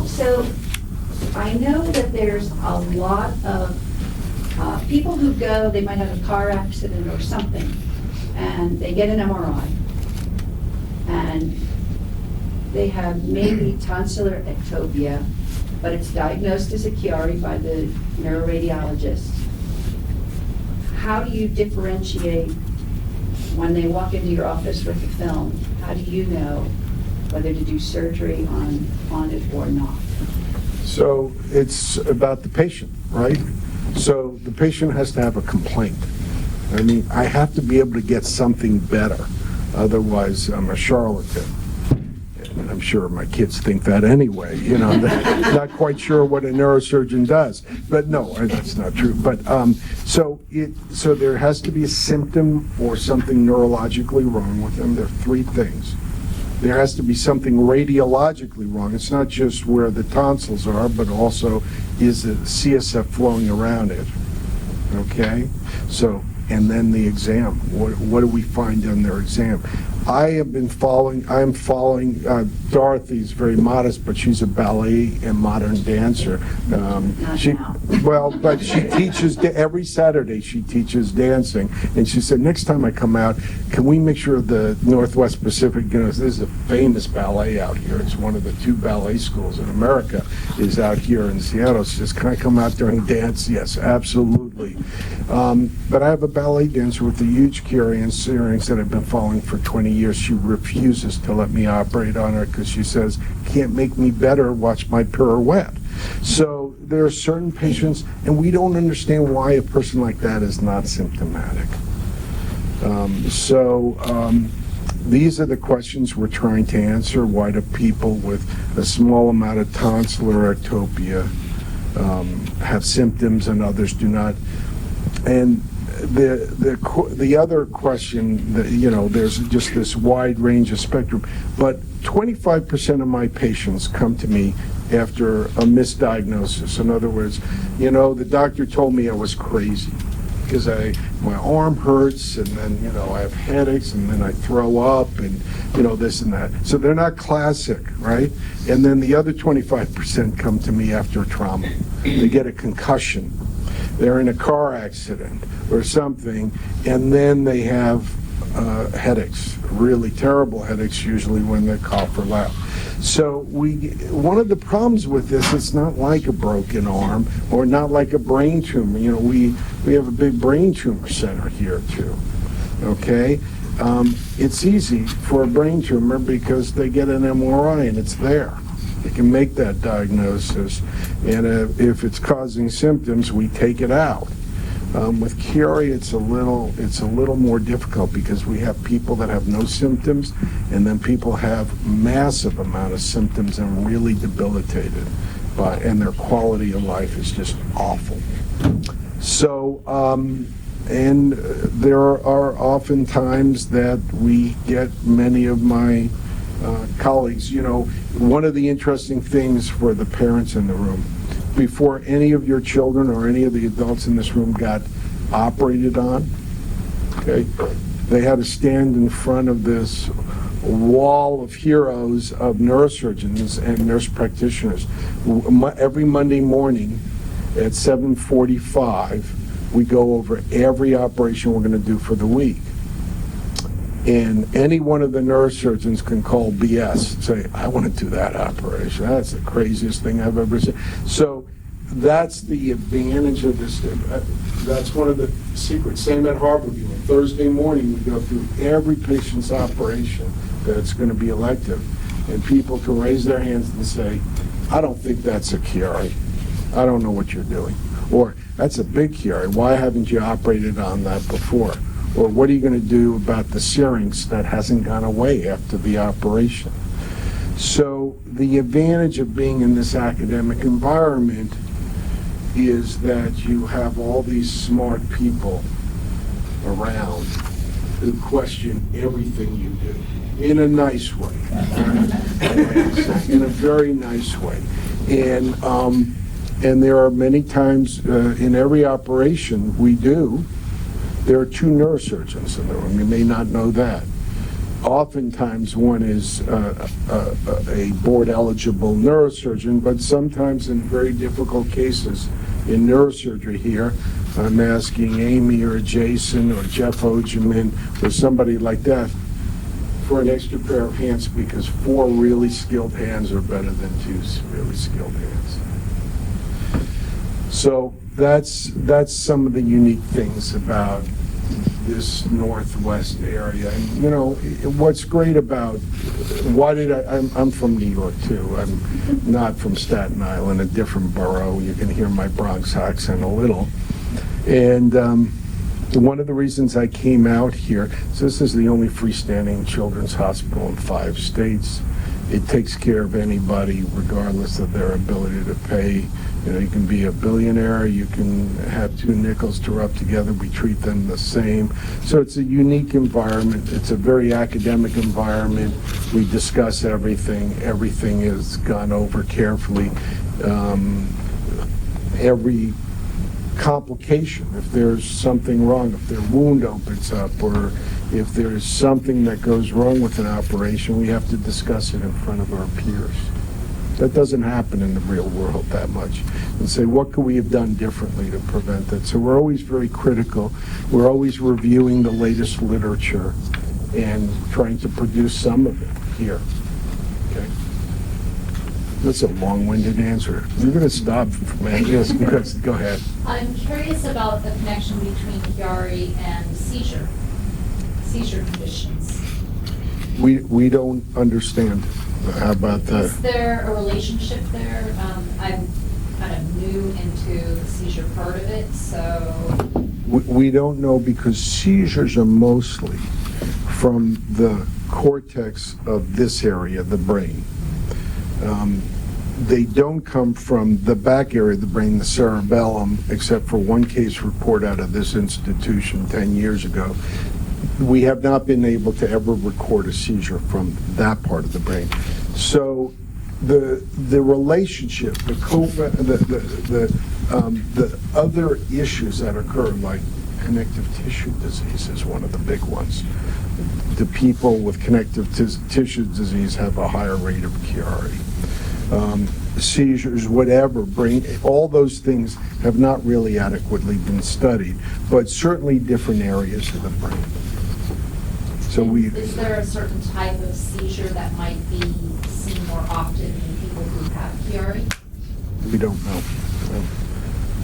So I know that there's a lot of people who go, they might have a car accident or something, and they get an MRI, and they have maybe tonsillar ectopia, but it's diagnosed as a Chiari by the neuroradiologist. How do you differentiate when they walk into your office with the film? How do you know whether to do surgery on it or not? So it's about the patient, right? So the patient has to have a complaint. I mean, I have to be able to get something better. Otherwise, I'm a charlatan. And I'm sure my kids think that anyway, you know, not quite sure what a neurosurgeon does. But no, that's not true. But so there has to be a symptom or something neurologically wrong with them. There are 3 things. There has to be something radiologically wrong. It's not just where the tonsils are, but also is the CSF flowing around it, okay? So, and then the exam. What do we find on their exam? I'm following, Dorothy's very modest, but she's a ballet and modern dancer. But she teaches, every Saturday she teaches dancing, and she said, next time I come out, can we make sure the Northwest Pacific, this is a famous ballet out here, it's one of the 2 ballet schools in America, is out here in Seattle. She says, can I come out there and dance? Yes, absolutely. But I have a ballet dancer with a huge Chiari and Syrinx that I've been following for 20 years. She refuses to let me operate on her because she says, can't make me better, watch my pirouette. So there are certain patients, and we don't understand why a person like that is not symptomatic. These are the questions we're trying to answer. Why do people with a small amount of tonsillar ectopia have symptoms and others do not? And the other question, that, you know, there's just this wide range of spectrum, but 25% of my patients come to me after a misdiagnosis. In other words, you know, the doctor told me I was crazy because my arm hurts, and then, you know, I have headaches, and then I throw up, and, you know, this and that. So they're not classic, right? And then the other 25% come to me after trauma. They get a concussion. They're in a car accident or something, and then they have headaches, really terrible headaches, usually when they cough or laugh. So one of the problems with this, it's not like a broken arm or not like a brain tumor. You know, we have a big brain tumor center here too, okay? It's easy for a brain tumor because they get an MRI and it's there. They can make that diagnosis, and if it's causing symptoms, we take it out. With Chiari, it's a little more difficult because we have people that have no symptoms, and then people have massive amount of symptoms and really debilitated, and their quality of life is just awful. So, and there are often times that we get many of my colleagues, one of the interesting things for the parents in the room, before any of your children or any of the adults in this room got operated on, okay, they had to stand in front of this wall of heroes of neurosurgeons and nurse practitioners. Every Monday morning at 7:45, we go over every operation we're going to do for the week. And any one of the neurosurgeons can call BS, say, I want to do that operation. That's the craziest thing I've ever seen. So that's the advantage of this. That's one of the secrets. Same at Harborview. On Thursday morning, we go through every patient's operation that's going to be elective. And people can raise their hands and say, I don't think that's a Chiari. I don't know what you're doing. Or, that's a big Chiari. Why haven't you operated on that before? Or what are you going to do about the syrinx that hasn't gone away after the operation? So the advantage of being in this academic environment is that you have all these smart people around who question everything you do in a nice way, in a very nice way. And there are many times in every operation we do, there are two neurosurgeons in the room. You may not know that. Oftentimes one is a board-eligible neurosurgeon, but sometimes in very difficult cases in neurosurgery here, I'm asking Amy or Jason or Jeff Ogeman or somebody like that for an extra pair of hands because 4 really skilled hands are better than 2 really skilled hands. So that's some of the unique things about this Northwest area. And what's great about I'm from New York too. I'm not from Staten Island, a different borough. You can hear my Bronx accent a little. And one of the reasons I came out here, so this is the only freestanding children's hospital in 5 states. It takes care of anybody regardless of their ability to pay. You can be a billionaire, you can have 2 nickels to rub together, we treat them the same. So it's a unique environment, it's a very academic environment. We discuss everything is gone over carefully. Every complication, if there's something wrong, if their wound opens up, or if there's something that goes wrong with an operation, we have to discuss it in front of our peers. That doesn't happen in the real world that much. And say, what could we have done differently to prevent that? So we're always very critical. We're always reviewing the latest literature and trying to produce some of it here. Okay? That's a long-winded answer. You're going to stop, man. Yes, go ahead. I'm curious about the connection between Chiari and seizure conditions. We don't understand. How about that? Is there a relationship there? I'm kind of new into the seizure part of it, so. We don't know because seizures are mostly from the cortex of this area, the brain. They don't come from the back area of the brain, the cerebellum, except for one case report out of this institution 10 years ago. We have not been able to ever record a seizure from that part of the brain. So the relationship, the other issues that occur, like connective tissue disease is one of the big ones. The people with connective tissue disease have a higher rate of Chiari. Seizures, whatever, brain, all those things have not really adequately been studied, but certainly different areas of the brain. So is there a certain type of seizure that might be seen more often in people who have Chiari? We don't know.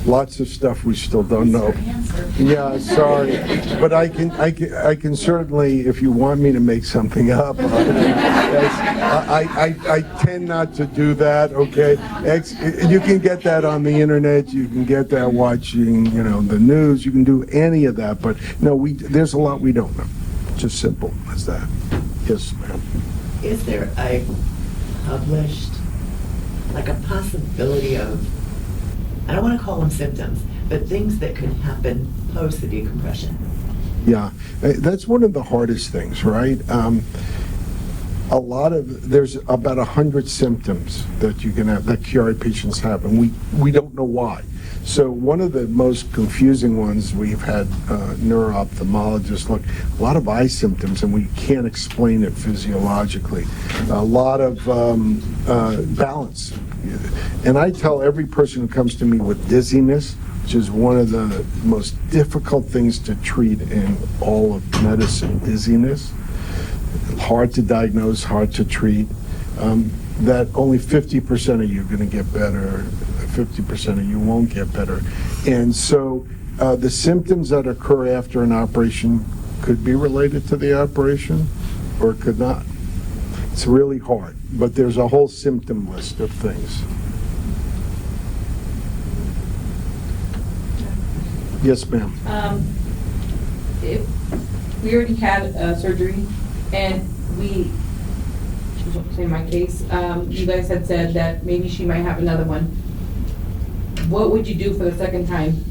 lots of stuff we still don't know. Yeah, sorry, but I can certainly, if you want me to make something up, I tend not to do that, okay? You can get that on the internet, you can get that watching, the news, you can do any of that, but no, there's a lot we don't know. Just simple as that. Yes, ma'am. Is there a published, like a possibility of, I don't want to call them symptoms, but things that could happen post the decompression? Yeah, that's one of the hardest things, right? There's about 100 symptoms that you can have, that Chiari patients have, and we don't know why. So one of the most confusing ones, we've had neuro-ophthalmologists look, a lot of eye symptoms, and we can't explain it physiologically. A lot of balance. And I tell every person who comes to me with dizziness, which is one of the most difficult things to treat in all of medicine, dizziness, hard to diagnose, hard to treat, that only 50% of you are going to get better, 50% of you won't get better. And so the symptoms that occur after an operation could be related to the operation or it could not. It's really hard, but there's a whole symptom list of things. Yes, ma'am. If we already had surgery, and in my case, you guys had said that maybe she might have another one. What would you do for the second time?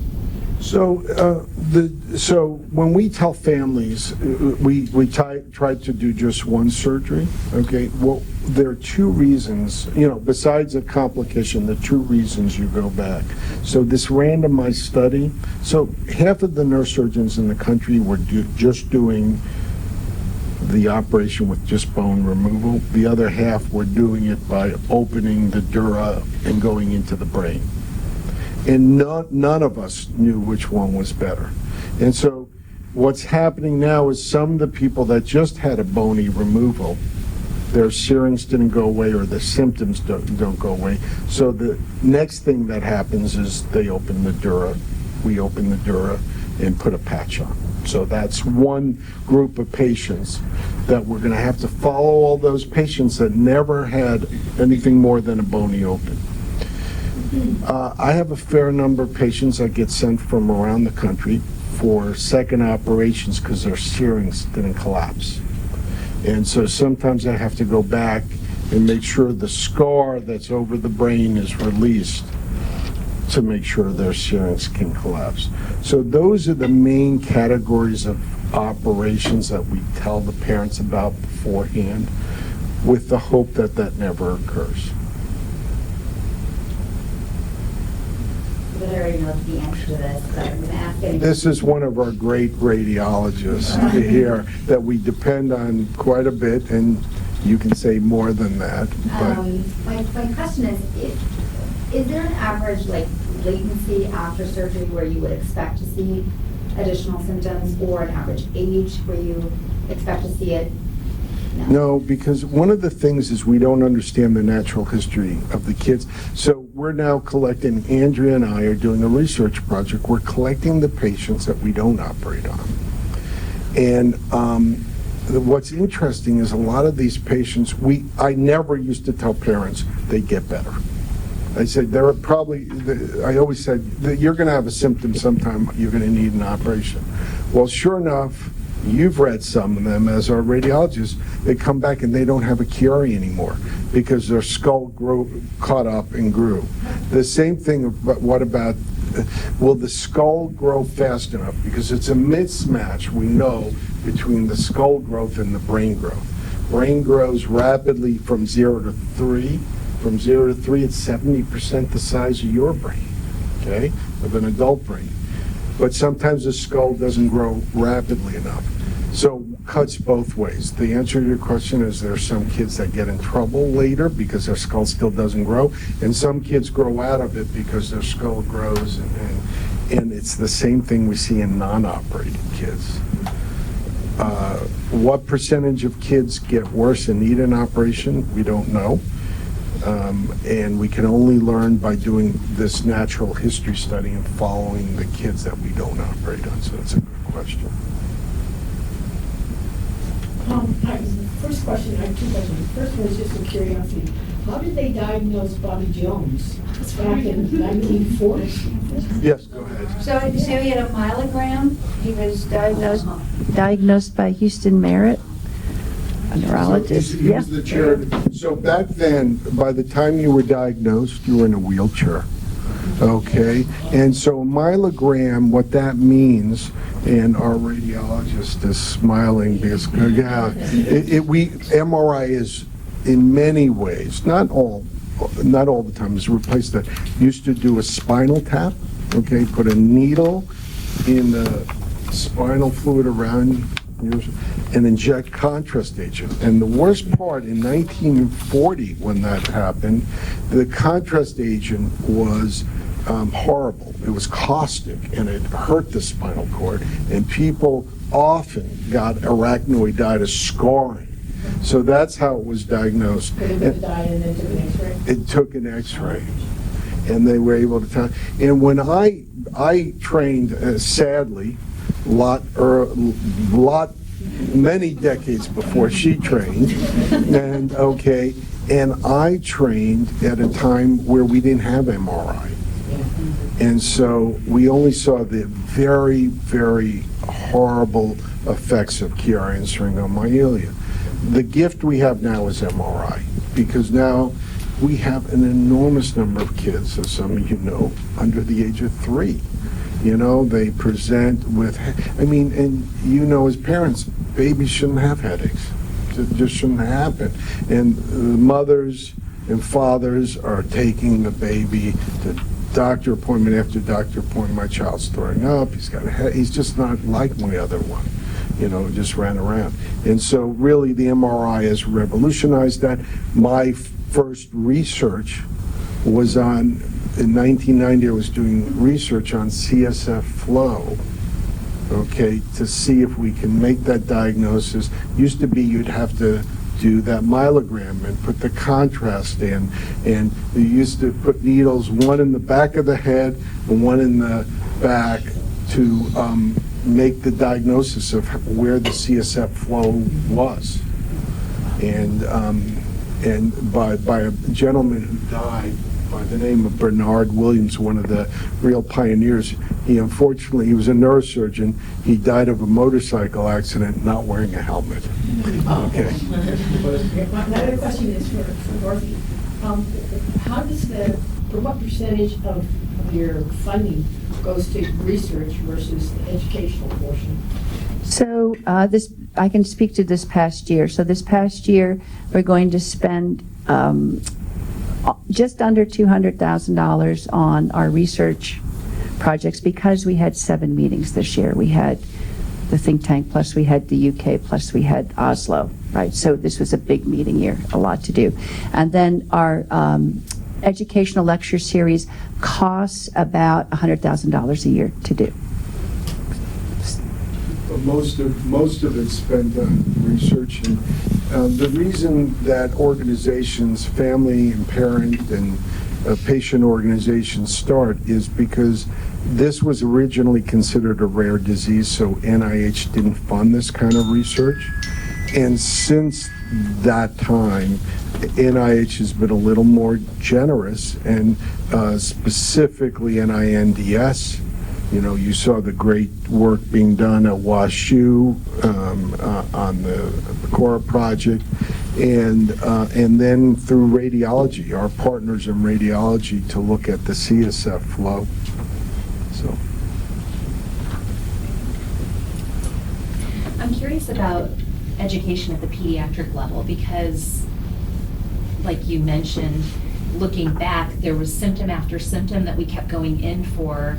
So, so when we tell families, we try to do just one surgery. Okay. Well, there are two reasons. Besides a complication, the two reasons you go back. So this randomized study. So half of the neurosurgeons in the country were just doing the operation with just bone removal. The other half were doing it by opening the dura and going into the brain. And none of us knew which one was better. And so what's happening now is some of the people that just had a bony removal, their syrinx didn't go away or their symptoms don't go away. So the next thing that happens is they open the dura, we open the dura and put a patch on. So that's one group of patients that we're going to have to follow, all those patients that never had anything more than a bony open. I have a fair number of patients that get sent from around the country for second operations because their syrinx didn't collapse. And so sometimes I have to go back and make sure the scar that's over the brain is released to make sure their syrinx can collapse. So those are the main categories of operations that we tell the parents about beforehand with the hope that that never occurs. I already know the answer to this, but I'm going to ask anyway. This is one of our great radiologists here that we depend on quite a bit, and you can say more than that. But My question is there an average latency after surgery where you would expect to see additional symptoms, or an average age where you expect to see it? No, because one of the things is we don't understand the natural history of the kids. So we're now collecting, Andrea and I are doing a research project. We're collecting the patients that we don't operate on. And what's interesting is a lot of these patients, I never used to tell parents they get better. I said, I always said, that you're going to have a symptom sometime, you're going to need an operation. Well, sure enough, you've read some of them as our radiologists, they come back and they don't have a Chiari anymore because their skull caught up and grew. The same thing, but what about, will the skull grow fast enough? Because it's a mismatch, we know, between the skull growth and the brain growth. Brain grows rapidly from 0 to 3. From 0 to 3, it's 70% the size of your brain, okay, of an adult brain. But sometimes the skull doesn't grow rapidly enough. So cuts both ways. The answer to your question is there are some kids that get in trouble later because their skull still doesn't grow, and some kids grow out of it because their skull grows, and it's the same thing we see in non-operating kids. What percentage of kids get worse and need an operation? We don't know. And we can only learn by doing this natural history study and following the kids that we don't operate on. So that's a good question. First question, I have two questions. The first one is just a curiosity. How did they diagnose Bobby Jones back in 1940? Yes, go ahead. So he had a myelogram. He was diagnosed by Houston Merritt, a neurologist. He was the chair. So back then, by the time you were diagnosed, you were in a wheelchair. Okay? And so a myelogram, what that means, and our radiologist is smiling because, yeah, MRI is in many ways, not all the time, is replaced that. Used to do a spinal tap, okay, put a needle in the spinal fluid around you and inject contrast agent. And the worst part, in 1940, when that happened, the contrast agent was horrible. It was caustic, and it hurt the spinal cord, and people often got arachnoiditis scarring. So that's how it was diagnosed. Could have been died and then took an X-ray? It took an X-ray, and they were able to tell. And when I trained, sadly, many decades before she trained, and I trained at a time where we didn't have MRI. And so we only saw the very, very horrible effects of Chiari and Syringomyelia. The gift we have now is MRI, because now we have an enormous number of kids, as some of you know, under the age of 3. You know, they present with, and you know, as parents, babies shouldn't have headaches. It just shouldn't happen. And mothers and fathers are taking the baby to doctor appointment after doctor appointment. My child's throwing up. He's got a head. He's just not like my other one. You know, just ran around. And so really the MRI has revolutionized that. My first research was on, in 1990, I was doing research on CSF flow, okay, to see if we can make that diagnosis. Used to be you'd have to do that myelogram and put the contrast in, and they used to put needles, one in the back of the head and one in the back, to make the diagnosis of where the CSF flow was. And by a gentleman who died by the name of Bernard Williams, one of the real pioneers. He was a neurosurgeon. He died of a motorcycle accident not wearing a helmet. Okay. My other question is for Dorothy. What percentage of your funding goes to research versus the educational portion? So I can speak to this past year. So this past year, we're going to spend just under $200,000 on our research projects, because we had 7 meetings this year. We had the think tank, plus we had the UK, plus we had Oslo, right? So this was a big meeting year, a lot to do. And then our educational lecture series costs about $100,000 a year to do. Most of it's spent on research, and the reason that organizations, family and parent and patient organizations start is because this was originally considered a rare disease, so NIH didn't fund this kind of research. And since that time, NIH has been a little more generous, and specifically NINDS. You know, you saw the great work being done at WashU on the Cora project, and then through radiology, our partners in radiology, to look at the CSF flow. So, I'm curious about education at the pediatric level, because, like you mentioned, looking back, there was symptom after symptom that we kept going in for.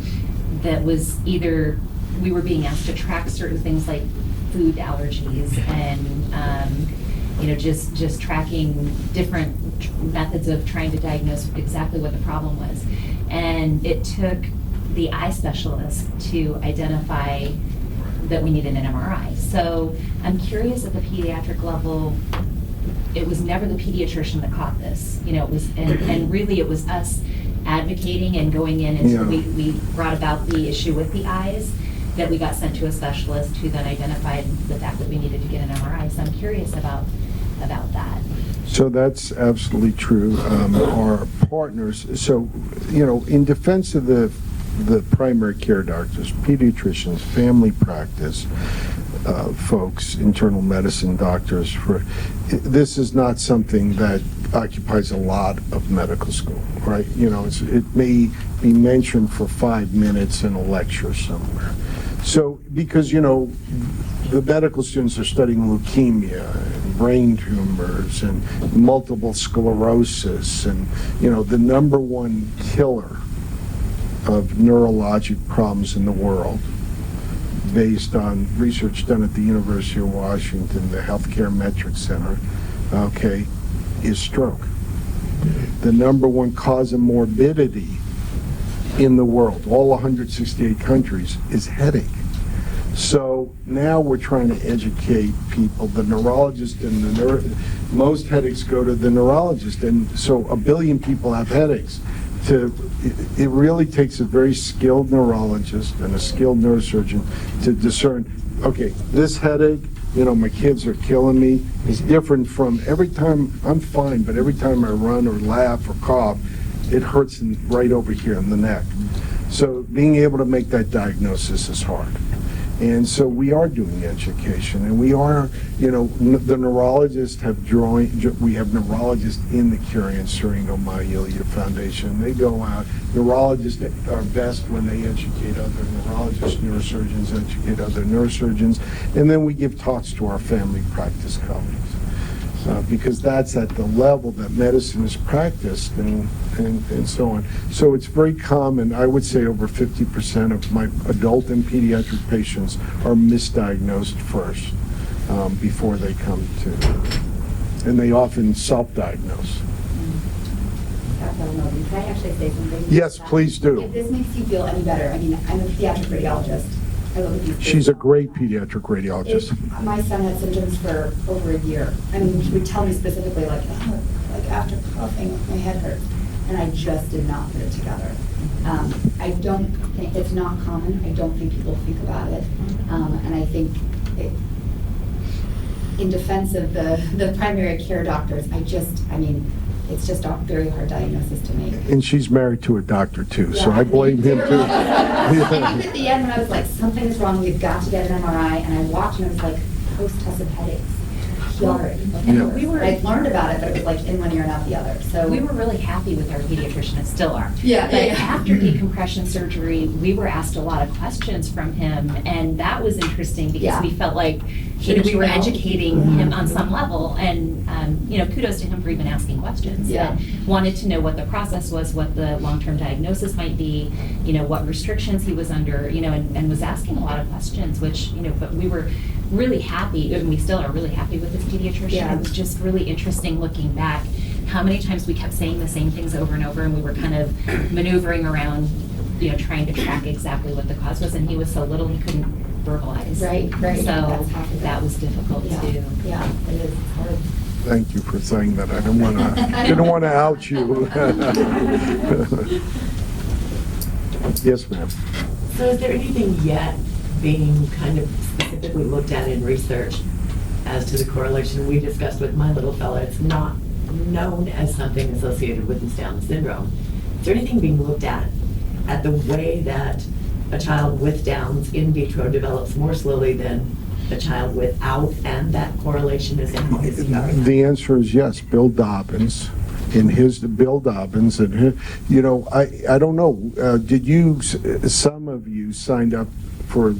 That was either we were being asked to track certain things like food allergies, and just tracking different methods of trying to diagnose exactly what the problem was. And it took the eye specialist to identify that we needed an MRI. So I'm curious at the pediatric level, it was never the pediatrician that caught this. It was, and really it was us advocating and going in until we brought about the issue with the eyes, that we got sent to a specialist who then identified the fact that we needed to get an MRI. So I'm curious about that. So that's absolutely true. Our partners, so, in defense of the primary care doctors, pediatricians, family practice folks, internal medicine doctors, this is not something that occupies a lot of medical school, right? It may be mentioned for 5 minutes in a lecture somewhere. So, because, the medical students are studying leukemia and brain tumors and multiple sclerosis and, the number one killer of neurologic problems in the world, based on research done at the University of Washington, the Healthcare Metrics Center, is stroke. The number one cause of morbidity in the world, all 168 countries, is headache. So now we're trying to educate people, the neurologist and most headaches go to the neurologist, and so 1 billion people have headaches. It really takes a very skilled neurologist and a skilled neurosurgeon to discern, okay, this headache, my kids are killing me, is different from every time I'm fine, but every time I run or laugh or cough, it hurts right over here in the neck. So being able to make that diagnosis is hard. And so we are doing education, and we are, the neurologists have we have neurologists in the Chiari and Syringomyelia Foundation. They go out, neurologists are best when they educate other neurologists, neurosurgeons educate other neurosurgeons, and then we give talks to our family practice colleagues. Because that's at the level that medicine is practiced and so on. So it's very common. I would say over 50% of my adult and pediatric patients are misdiagnosed first before they come to, and they often self-diagnose. Dr. Ellenbogen, can I actually say something? Yes, please do. If this makes you feel any better, I'm a pediatric radiologist. I look at these She's a patients. great pediatric radiologist. My son had symptoms for over a year. He would tell me specifically, like after coughing, my head hurts. And I just did not put it together. I don't think, it's not common. I don't think people think about it. And I think, in defense of the primary care doctors, it's just a very hard diagnosis to make. And she's married to a doctor too, so Yeah. I blame him too. And even at the end, when I was like, something is wrong, we've got to get an MRI, and I watched and I was like, post-tussive headaches. Chiari. Yeah. I learned about it, but it was like in one ear and out the other. So We were really happy with our pediatrician, and still are. Yeah, But yeah. after decompression surgery, we were asked a lot of questions from him, and that was interesting because Yeah. we felt like He we were didn't know. educating him on some level, and kudos to him for even asking questions. Yeah. But wanted to know what the process was, what the long-term diagnosis might be, what restrictions he was under, and was asking a lot of questions, which, but we were really happy, and we still are really happy with this pediatrician. Yeah. It was just really interesting looking back how many times we kept saying the same things over and over, and we were kind of maneuvering around, trying to track exactly what the cause was, and he was so little he couldn't verbalize. Right. So That's half of it. that was difficult Yeah. too. Yeah, it is. It's hard. Thank you for saying that. I didn't want to out you. Yes, ma'am. So is there anything yet being kind of specifically looked at in research as to the correlation we discussed with my little fella? It's not known as something associated with this Down syndrome. Is there anything being looked at the way that a child with Downs in vitro develops more slowly than a child without, and that correlation is in his The answer is yes. Bill Dobbins, and I don't know. Did some of you signed up for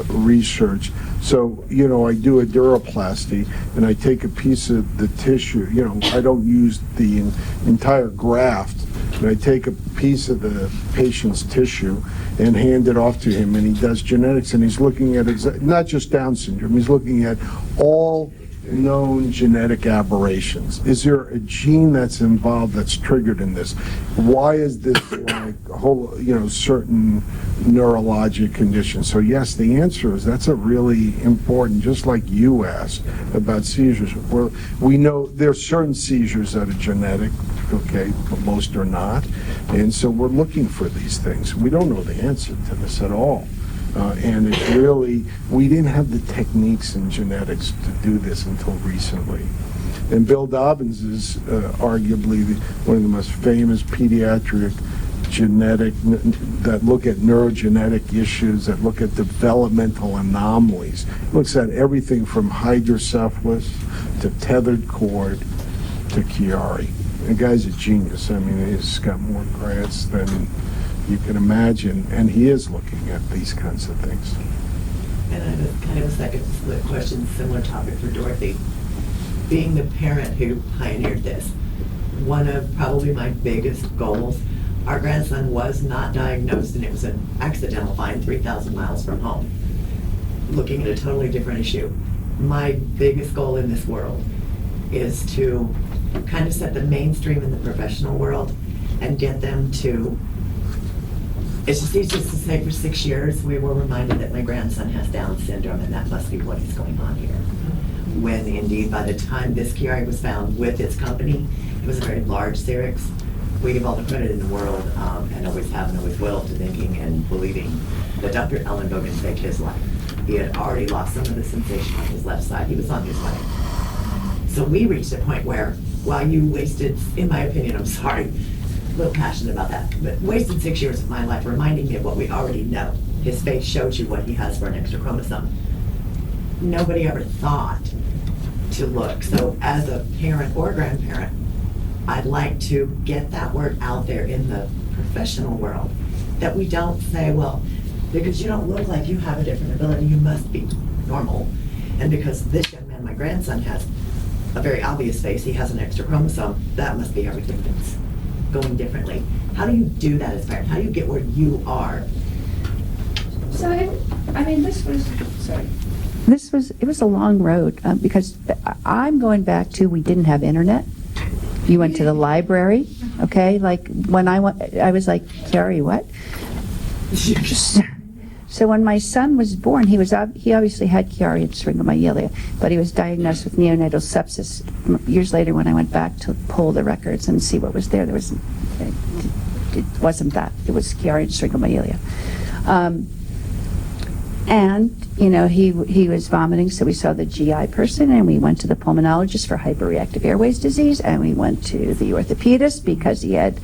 research? So, I do a duroplasty, and I take a piece of the tissue. I don't use the entire graft, but I take a piece of the patient's tissue and hand it off to him, and he does genetics, and he's looking at not just Down syndrome, he's looking at all known genetic aberrations? Is there a gene that's involved that's triggered in this? Why is this like a whole, certain neurologic condition? So yes, the answer is that's a really important, just like you asked about seizures. We know there's certain seizures that are genetic, okay, but most are not. And so we're looking for these things. We don't know the answer to this at all. And it's really, we didn't have the techniques in genetics to do this until recently. And Bill Dobbins is arguably one of the most famous pediatric genetic, that look at neurogenetic issues, that look at developmental anomalies. Looks at everything from hydrocephalus to tethered cord to Chiari. The guy's a genius. I mean, he's got more grants than you can imagine, and he is looking at these kinds of things. And I have kind of a second split question, similar topic for Dorothy. Being the parent who pioneered this, one of probably my biggest goals, our grandson was not diagnosed, and it was an accidental find 3,000 miles from home. Looking at a totally different issue. My biggest goal in this world is to kind of set the mainstream in the professional world and get them to, it's just easy to say for 6 years, we were reminded that my grandson has Down syndrome, and that must be what is going on here. When indeed, by the time this Chiari was found with its company, it was a very large Syrinx. We give all the credit in the world, and always have and always will, to thinking and believing that Dr. Ellenbogen saved his life. He had already lost some of the sensation on his left side. He was on his way. So we reached a point where, while you wasted, in my opinion, I'm sorry, a little passionate about that, but wasted 6 years of my life reminding me of what we already know. His face shows you what he has for an extra chromosome. Nobody ever thought to look. So as a parent or grandparent, I'd like to get that word out there in the professional world, that we don't say, well, because you don't look like you have a different ability, you must be normal. And because this young man, my grandson, has a very obvious face, he has an extra chromosome, that must be everything that's going differently. How do you do that as a parent? How do you get where you are? So, it was a long road, because I'm going back to, we didn't have internet. You went to the library, okay? Like, when I went, I was like, Chiari, what? So when my son was born, he obviously had Chiari and Syringomyelia, but he was diagnosed with neonatal sepsis. Years later, when I went back to pull the records and see what was there, it wasn't that. It was Chiari and Syringomyelia. And, he was vomiting, so we saw the GI person, and we went to the pulmonologist for hyperreactive airways disease, and we went to the orthopedist because he had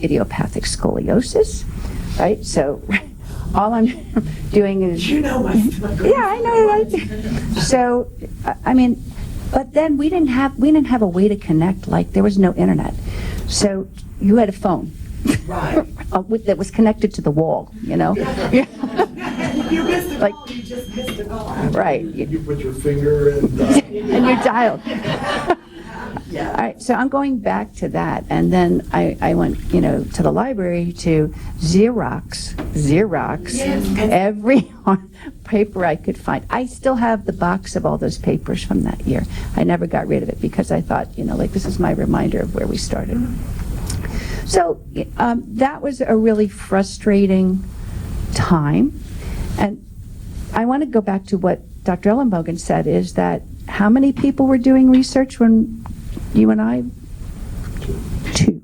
idiopathic scoliosis, right? So all I'm doing is... You know my yeah, I know, right? So, but then we didn't have a way to connect, like there was no internet. So you had a phone. Right. That was connected to the wall, You missed a Like- call, you just missed a call. Right. You put your finger and... And you dialed. Yeah. All right, so I'm going back to that, and then I went, to the library to Xerox every paper I could find. I still have the box of all those papers from that year. I never got rid of it because I thought, this is my reminder of where we started. So that was a really frustrating time, and I want to go back to what Dr. Ellenbogen said, is that how many people were doing research when you and I? 2.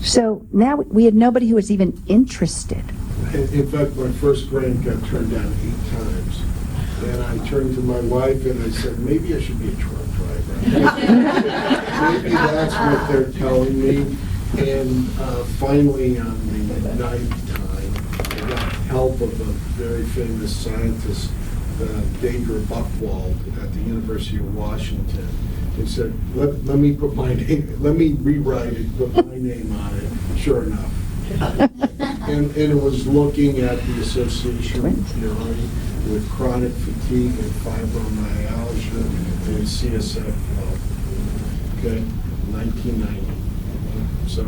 So now we had nobody who was even interested. In fact, my first grant got turned down 8 times. And I turned to my wife and I said, maybe I should be a truck driver. Maybe that's what they're telling me. And finally, on the 9th time, I got help of a very famous scientist, Deidre Buchwald at the University of Washington. He said, let me put my name, let me rewrite it, put my name on it. Sure enough. And it was looking at the association of Chiari with chronic fatigue and fibromyalgia and CSF flow. Okay, 1990. So,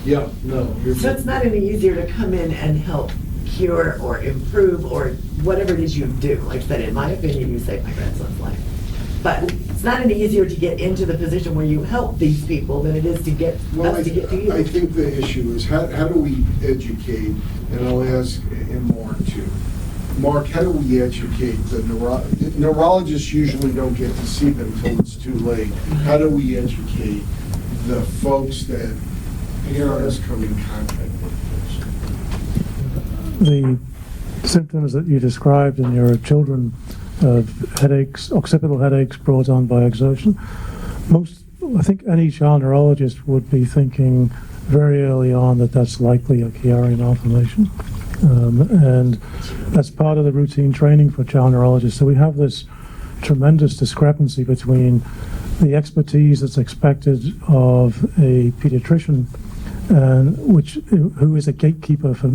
yeah, no. So it's not any easier to come in and help cure or improve or whatever it is you do. Like I said, in my opinion, you saved my grandson's life. But it's not any easier to get into the position where you help these people than it is to get Well, us to get to you. I think the issue is how do we educate, and I'll ask Mark too. Mark, how do we educate the neurologists usually don't get to see them until it's too late. How do we educate the folks that parents come in contact with? The symptoms that you described in your children of headaches, occipital headaches brought on by exertion, I think any child neurologist would be thinking very early on that that's likely a Chiari malformation. And that's part of the routine training for child neurologists. So we have this tremendous discrepancy between the expertise that's expected of a pediatrician, and who is a gatekeeper for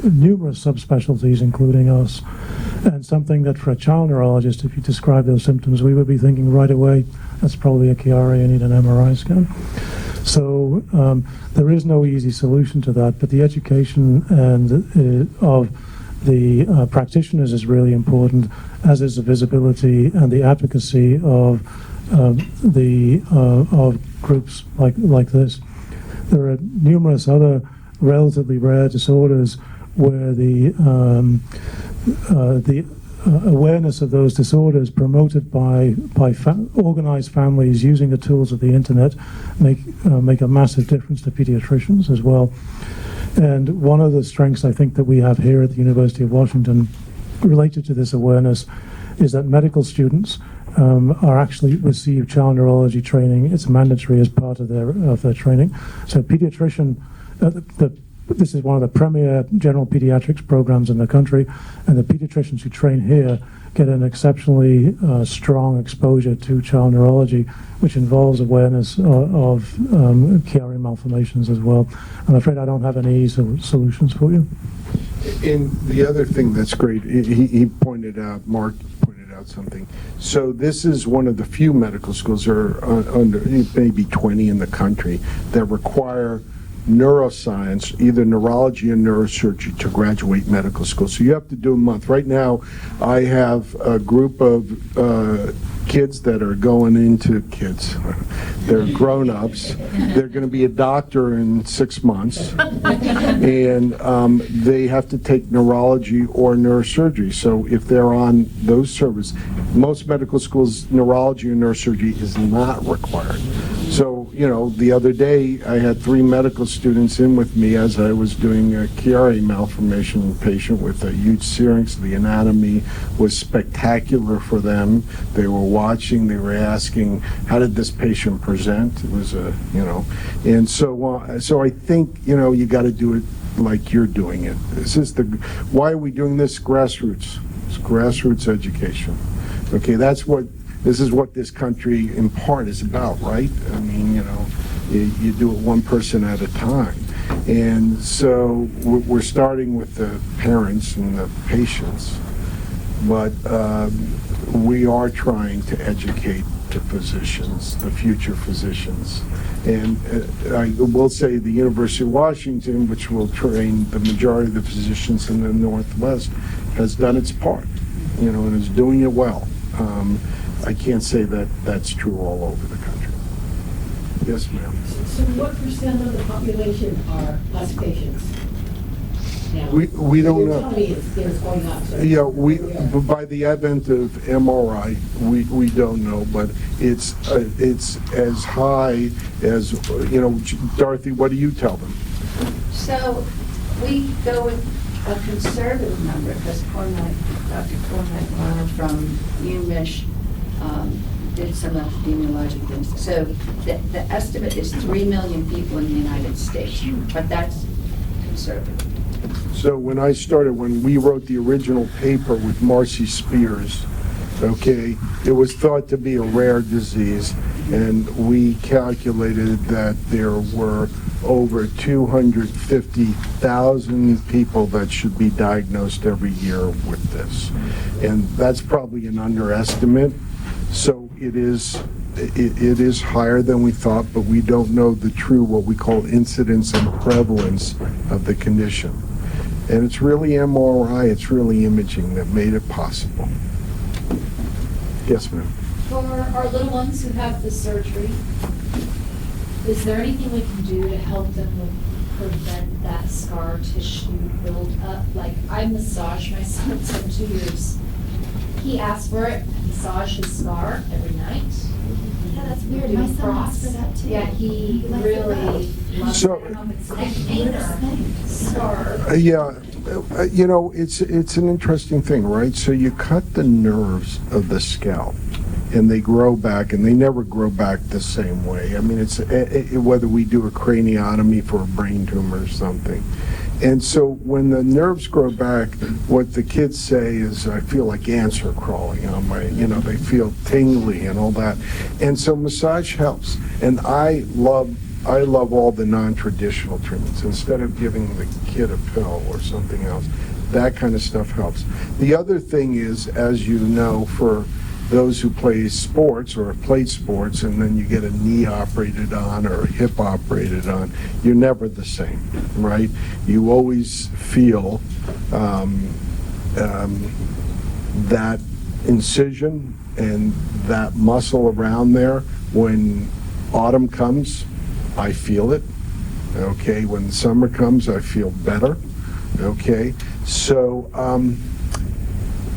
numerous subspecialties, including us, and something that for a child neurologist, if you describe those symptoms, we would be thinking right away, that's probably a Chiari, you need an MRI scan. So there is no easy solution to that, but the education of the practitioners is really important, as is the visibility and the advocacy of groups like this. There are numerous other relatively rare disorders where the awareness of those disorders promoted by organized families using the tools of the internet make a massive difference to pediatricians as well. And one of the strengths I think that we have here at the University of Washington related to this awareness is that medical students are actually receive child neurology training. It's mandatory as part of their training. So pediatrician, this is one of the premier general pediatrics programs in the country, and the pediatricians who train here get an exceptionally strong exposure to child neurology, which involves awareness of Chiari malformations as well. I'm afraid I don't have any solutions for you. And the other thing that's great, Mark pointed out something. So this is one of the few medical schools, there are under maybe 20 in the country, that require neuroscience, either neurology or neurosurgery, to graduate medical school. So you have to do a month. Right now, I have a group of kids that are going into kids. They're grown-ups. They're going to be a doctor in 6 months. And they have to take neurology or neurosurgery. So if they're on those services, most medical schools, neurology or neurosurgery is not required. So, the other day I had 3 medical students in with me as I was doing a Chiari malformation patient with a huge syrinx. The anatomy was spectacular for them. They were watching, they were asking, how did this patient present? It was and so I think, you got to do it like you're doing it. Why are we doing this? Grassroots. It's grassroots education. Okay, this is what this country in part is about, right? I mean, you do it one person at a time. And so we're starting with the parents and the patients, but we are trying to educate the physicians, the future physicians. And I will say the University of Washington, which will train the majority of the physicians in the Northwest, has done its part, and is doing it well. I can't say that that's true all over the country. Yes, ma'am. So what percent of the population are less patients now? We don't know. You're telling me it's going up. So Yeah, by the advent of MRI, we don't know, but it's as high as, Dorothy, what do you tell them? So we go with a conservative number, because Dr. Cormac from UMich did some epidemiologic things. So the estimate is 3 million people in the United States, but that's conservative. So when we wrote the original paper with Marcy Spears, okay, it was thought to be a rare disease, and we calculated that there were over 250,000 people that should be diagnosed every year with this. And that's probably an underestimate. So it is higher than we thought, but we don't know the true, what we call incidence and prevalence of the condition. And it's really MRI, it's really imaging that made it possible. Yes, ma'am. For our little ones who have the surgery, is there anything we can do to help them prevent that scar tissue build up? Like, I massage my son for 2 years. He asked for it, I massage his scar every night. Yeah, that's weird. Do My son cross. asked for that too. Yeah, he likes really loves So- it. It's like anger scar. Yeah, you know, it's an interesting thing, right? So you cut the nerves of the scalp, and they grow back, and they never grow back the same way. I mean, it's whether we do a craniotomy for a brain tumor or something. And so when the nerves grow back, what the kids say is, I feel like ants are crawling on my, they feel tingly and all that. And so massage helps. And I love all the non-traditional treatments. Instead of giving the kid a pill or something else, that kind of stuff helps. The other thing is, as you know, for those who play sports or have played sports and then you get a knee operated on or a hip operated on, you're never the same, right? You always feel that incision and that muscle around there. When autumn comes, I feel it, okay? When summer comes, I feel better, okay? So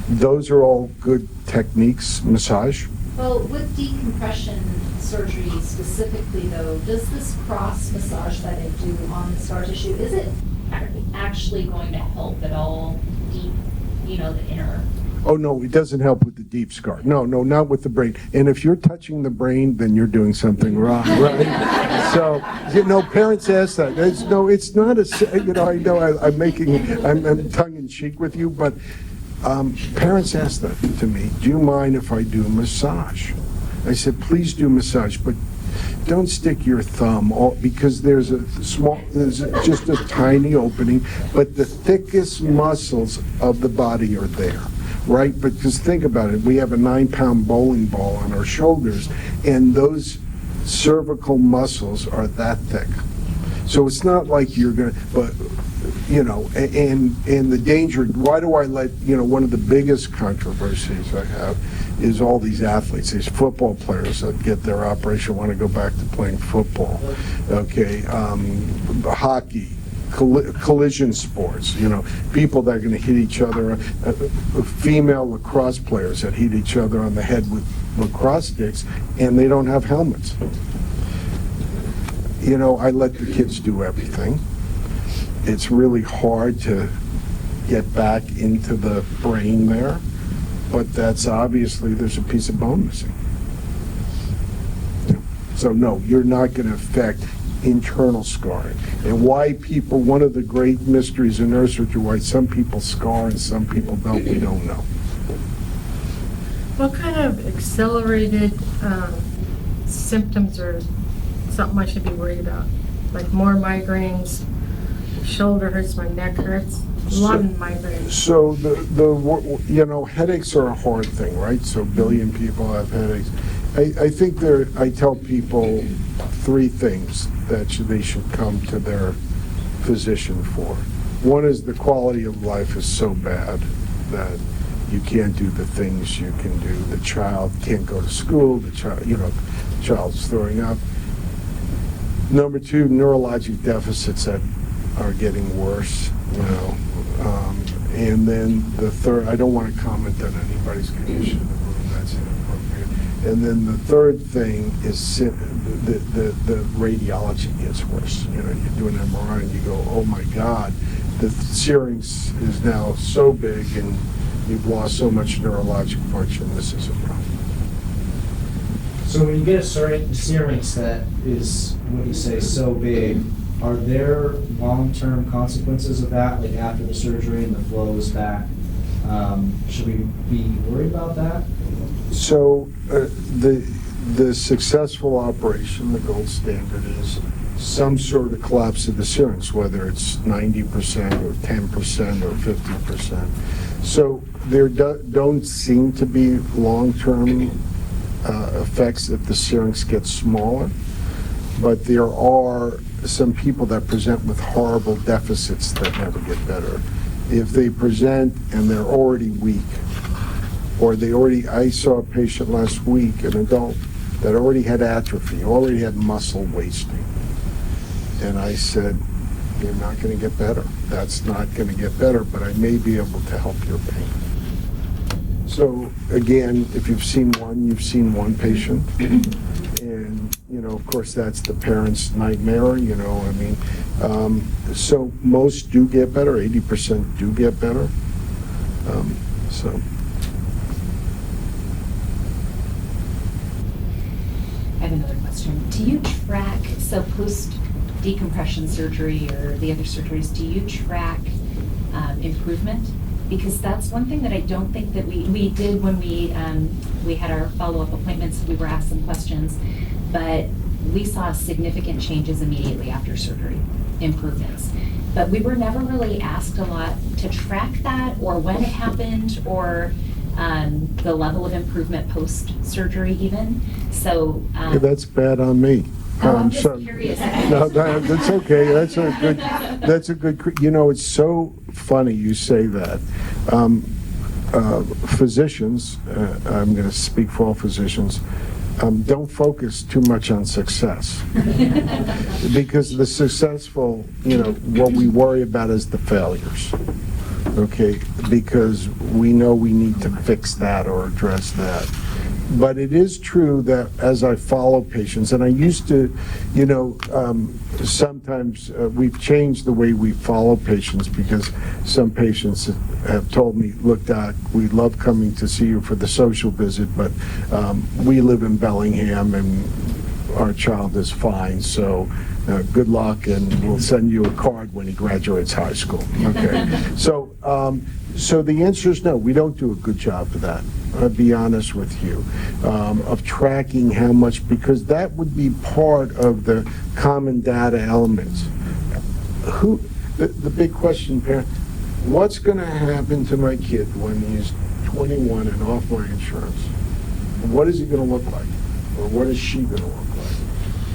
those are all good techniques. Massage. Well, with decompression surgery specifically though, does this cross massage that I do on the scar tissue, is it actually going to help at all deep, the inner? Oh, no, it doesn't help with the deep scar. No, not with the brain. And if you're touching the brain, then you're doing something wrong, right? So, parents ask that. It's not I know I'm tongue-in-cheek with you, but parents ask that to me. Do you mind if I do massage? I said, please do massage, but don't stick your thumb, because there's just a tiny opening, but the thickest muscles of the body are there, right? Because think about it, we have a 9-pound bowling ball on our shoulders, and those cervical muscles are that thick. So it's not like you're gonna, but and the danger, why do I let, one of the biggest controversies I have is all these athletes, these football players that get their operation, want to go back to playing football, okay, hockey, collision sports, people that are going to hit each other, female lacrosse players that hit each other on the head with lacrosse sticks, and they don't have helmets. I let the kids do everything. It's really hard to get back into the brain there, but that's obviously, there's a piece of bone missing. So no, you're not going to affect internal scarring. And why people, one of the great mysteries in neurosurgery, why some people scar and some people don't, we don't know. What kind of accelerated symptoms or something I should be worried about? Like more migraines, shoulder hurts, my neck hurts, a lot of migraines. So headaches are a hard thing, right? So 1 billion people have headaches. I think I tell people 3 things that they should come to their physician for. One is the quality of life is so bad that you can't do the things you can do. The child can't go to school, the child's throwing up. Number 2, neurologic deficits that are getting worse, and then the third, I don't want to comment on anybody's condition in the room, that's inappropriate. And then the third thing is the radiology gets worse. You do an MRI and you go, oh my God, the syrinx is now so big and you've lost so much neurologic function, this is a problem. So when you get a syrinx that is, what do you say, so big, are there long-term consequences of that, like after the surgery and the flow is back? Should we be worried about that? So the successful operation, the gold standard is some sort of collapse of the syrinx, whether it's 90% or 10% or 50%. So there don't seem to be long-term effects if the syrinx gets smaller, but there are some people that present with horrible deficits that never get better. If they present and they're already weak, or I saw a patient last week, an adult, that already had atrophy, already had muscle wasting. And I said, you're not going to get better. That's not going to get better, but I may be able to help your pain. So again, if you've seen one patient. And, of course, that's the parent's nightmare, so most do get better, 80% do get better. So. I have another question. Do you track, so post-decompression surgery or the other surgeries, do you track improvement? Because that's one thing that I don't think that we did when we had our follow-up appointments, we were asked some questions, but we saw significant changes immediately after surgery, improvements. But we were never really asked a lot to track that, or when it happened, or the level of improvement post-surgery even. So Yeah, that's bad on me. I'm just curious. No, that's okay. That's a good. It's so funny you say that. Physicians, I'm going to speak for all physicians, don't focus too much on success. Because the successful, what we worry about is the failures. Okay, because we know we need to fix that or address that. But it is true that as I follow patients, and I used to, sometimes we've changed the way we follow patients because some patients have told me, look, Doc, we love coming to see you for the social visit, but we live in Bellingham and our child is fine, so good luck, and we'll send you a card when he graduates high school. Okay, so the answer is no, we don't do a good job of that. I'll be honest with you, of tracking how much, because that would be part of the common data elements. The big question, parent, what's going to happen to my kid when he's 21 and off my insurance? What is he going to look like? Or what is she going to look like?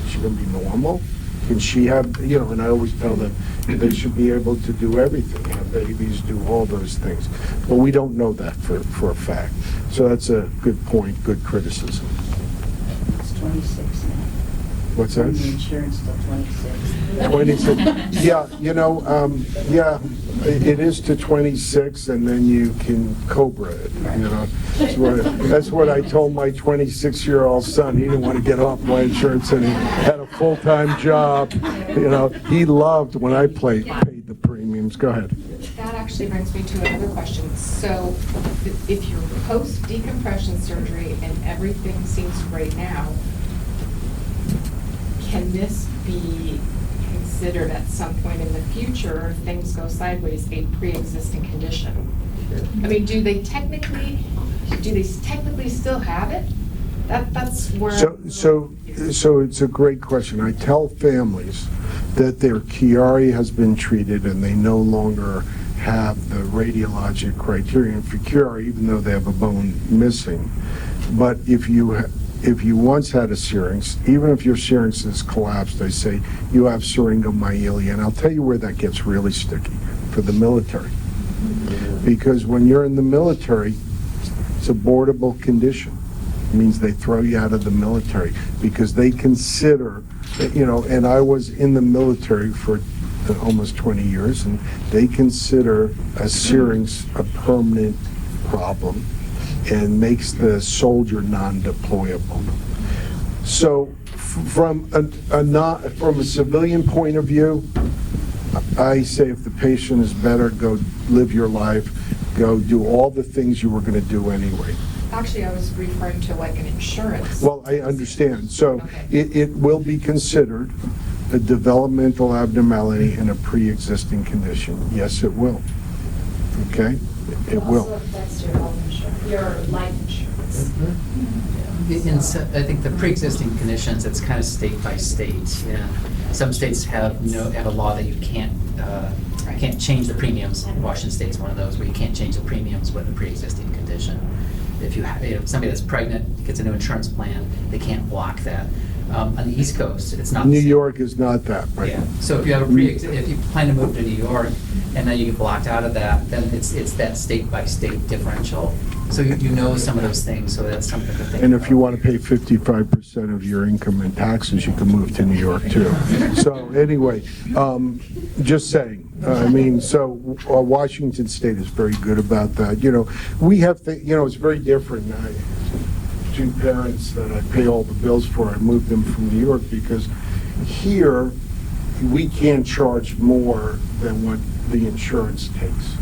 Is she going to be normal? Can she have, and I always tell them they should be able to do everything, have babies, do all those things. But we don't know that for a fact. So that's a good point, good criticism. It's 26 now. What's that? The insurance till 26. 26. Yeah, it is to 26, and then you can Cobra it, That's what I told my 26-year-old son. He didn't want to get off my insurance, and he had a full-time job. He loved when I paid the premiums. Go ahead. That actually brings me to another question. So if you're post-decompression surgery and everything seems great now, can this be considered at some point in the future, if things go sideways, a pre-existing condition? I mean, do they technically still have it? That's where. So it's a great question. I tell families that their Chiari has been treated and they no longer have the radiologic criterion for Chiari, even though they have a bone missing. But if you once had a syrinx, even if your syrinx is collapsed, they say you have Syringomyelia. And I'll tell you where that gets really sticky, for the military. Because when you're in the military, it's a boardable condition. It means they throw you out of the military because they consider, and I was in the military for almost 20 years, and they consider a syrinx a permanent problem and makes the soldier non-deployable. So from a civilian point of view, I say if the patient is better, go live your life, go do all the things you were going to do anyway. Actually, I was referring to like an insurance. Well, I understand. So it will be considered a developmental abnormality in a pre-existing condition. Yes, it will. Okay? It will. Also affects your health insurance, your life insurance. I think the pre-existing conditions, it's kind of state by state. Yeah. Some states have a law that you can't change the premiums. Washington State's one of those where you can't change the premiums with a pre-existing condition. If somebody that's pregnant gets a new insurance plan, they can't block that. On the East Coast, it's not the New same. York is not that, right? Yeah, so if you have if you plan to move to New York and then you get blocked out of that, then it's that state-by-state differential. So you know some of those things, so that's something to think And about. if you want to pay 55% of your income in taxes, you can move to New York too. So anyway, just saying, I mean, so Washington State is very good about that. You know, we have, it's very different. Two parents that I pay all the bills for, I moved them from New York because here, we can't charge more than what the insurance takes.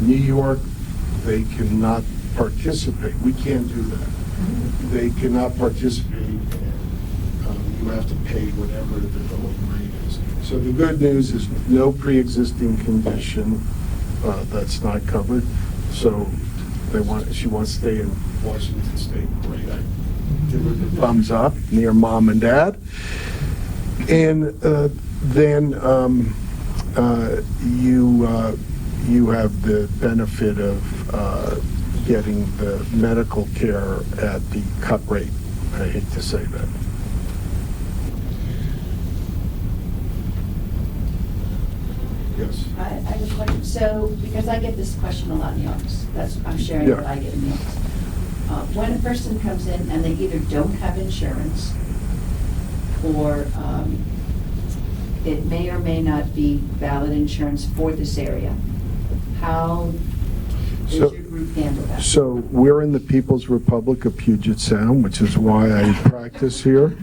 New York, they cannot participate. We can't do that. They cannot participate, and you have to pay whatever the going rate is. So the good news is no pre-existing condition that's not covered. So she wants to stay in Washington State. Great. I give her the thumbs up near mom and dad. And then you have the benefit of getting the medical care at the cut rate. I hate to say that. Yes. I have a question. So, because I get this question a lot in the office, I'm sharing what I get in the office. When a person comes in and they either don't have insurance, or it may or may not be valid insurance for this area, how does your group handle that? So we're in the People's Republic of Puget Sound, which is why I practice here.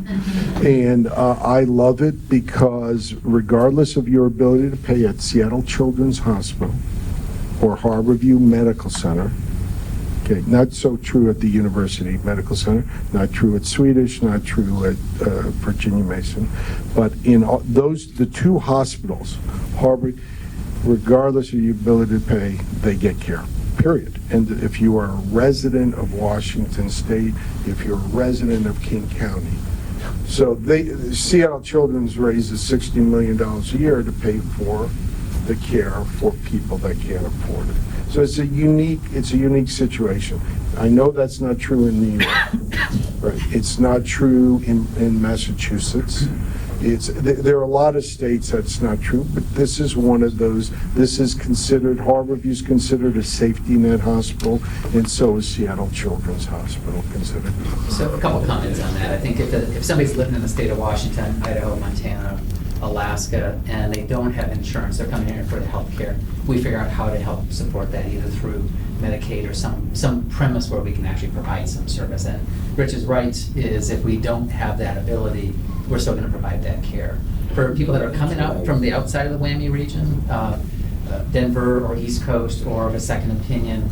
And I love it because regardless of your ability to pay at Seattle Children's Hospital or Harborview Medical Center, okay, not so true at the University Medical Center, not true at Swedish, not true at Virginia Mason, but in the two hospitals, Harvard, regardless of your ability to pay, they get care. Period. And if you are a resident of Washington State, if you're a resident of King County. So Seattle Children's raises $60 million a year to pay for the care for people that can't afford it. So it's a unique situation. I know that's not true in New York. Right? It's not true in Massachusetts. There are a lot of states that's not true, but this is one of those. This is considered, Harborview's considered a safety net hospital, and so is Seattle Children's Hospital considered. So a couple comments on that. I think if somebody's living in the state of Washington, Idaho, Montana, Alaska, and they don't have insurance, they're coming here for the health care, we figure out how to help support that either through Medicaid or some premise where we can actually provide some service. And Rich is right, is if we don't have that ability, we're still going to provide that care. For people that are coming out from the outside of the WWAMI region, Denver or East Coast or of a second opinion,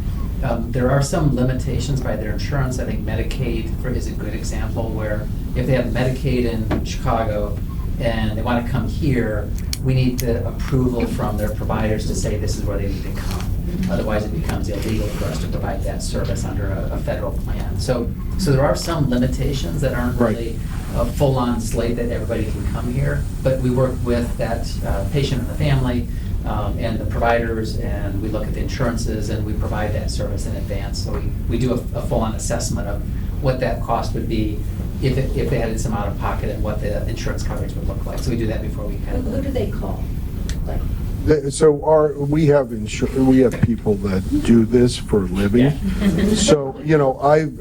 there are some limitations by their insurance. I think Medicaid is a good example where if they have Medicaid in Chicago and they want to come here, we need the approval from their providers to say this is where they need to come. Otherwise, it becomes illegal for us to provide that service under a federal plan. So there are some limitations that aren't really a full-on slate that everybody can come here, but we work with that patient and the family and the providers, and we look at the insurances, and we provide that service in advance. So we do a full-on assessment of what that cost would be if they had some out of pocket and what the insurance coverage would look like. So we do that before we kind of. Who do they call? Like, So we have people that do this for a living. So, I've,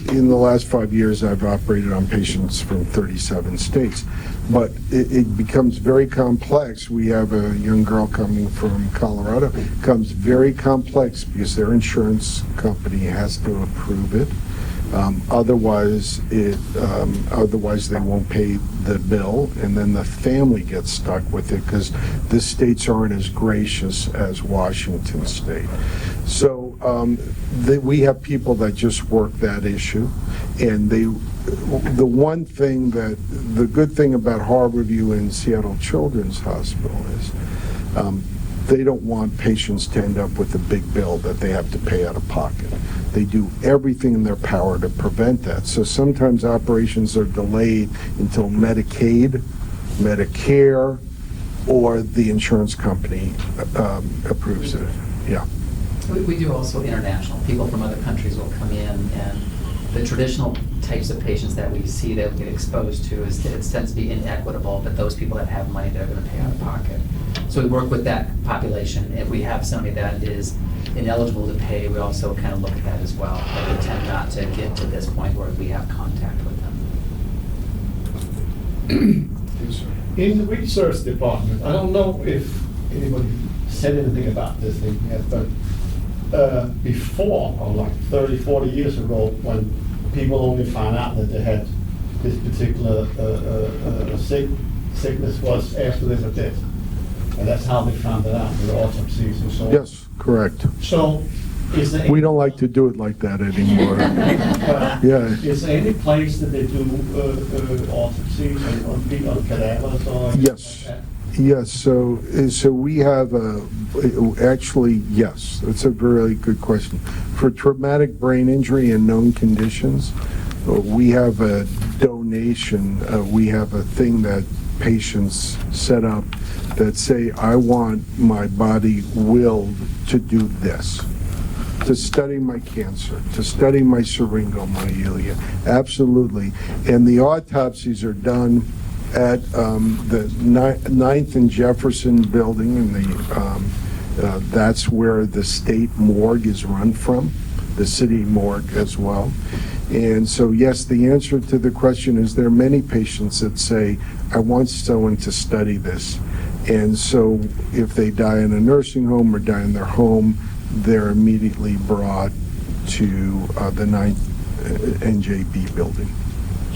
in the last 5 years, I've operated on patients from 37 states, but it becomes very complex. We have a young girl coming from Colorado. It becomes very complex because their insurance company has to approve it. Otherwise they won't pay the bill, and then the family gets stuck with it because the states aren't as gracious as Washington State. So we have people that just work that issue, and the good thing about Harborview and Seattle Children's Hospital is they don't want patients to end up with a big bill that they have to pay out of pocket. They do everything in their power to prevent that. So sometimes operations are delayed until Medicaid, Medicare, or the insurance company approves it. Yeah. We do also international. People from other countries will come in, and the traditional types of patients that we see that we get exposed to is it tends to be inequitable, but those people that have money, they're going to pay out of pocket. So we work with that population. If we have somebody that is ineligible to pay, we also kind of look at that as well. But we tend not to get to this point where we have contact with them. In the research department, I don't know if anybody said anything about this thing yet, but before, or like 30, 40 years ago, when people only found out that they had this particular sickness was after they were dead. And that's how they found it out, with autopsies and so on. Yes, correct. So, is there... We don't like to do it like that anymore. Yeah. Is there any place that they do autopsies on cadavers or anything Yes. like that? Yes, so we have actually, yes, that's a really good question. For traumatic brain injury and known conditions, we have a donation, we have a thing that patients set up that say, I want my body willed to do this, to study my cancer, to study my syringomyelia, absolutely. And the autopsies are done at the 9th and Jefferson building, and that's where the state morgue is run from, the city morgue as well. And so, yes, the answer to the question is there are many patients that say, I want someone to study this. And so if they die in a nursing home or die in their home, they're immediately brought to the 9th NJB building.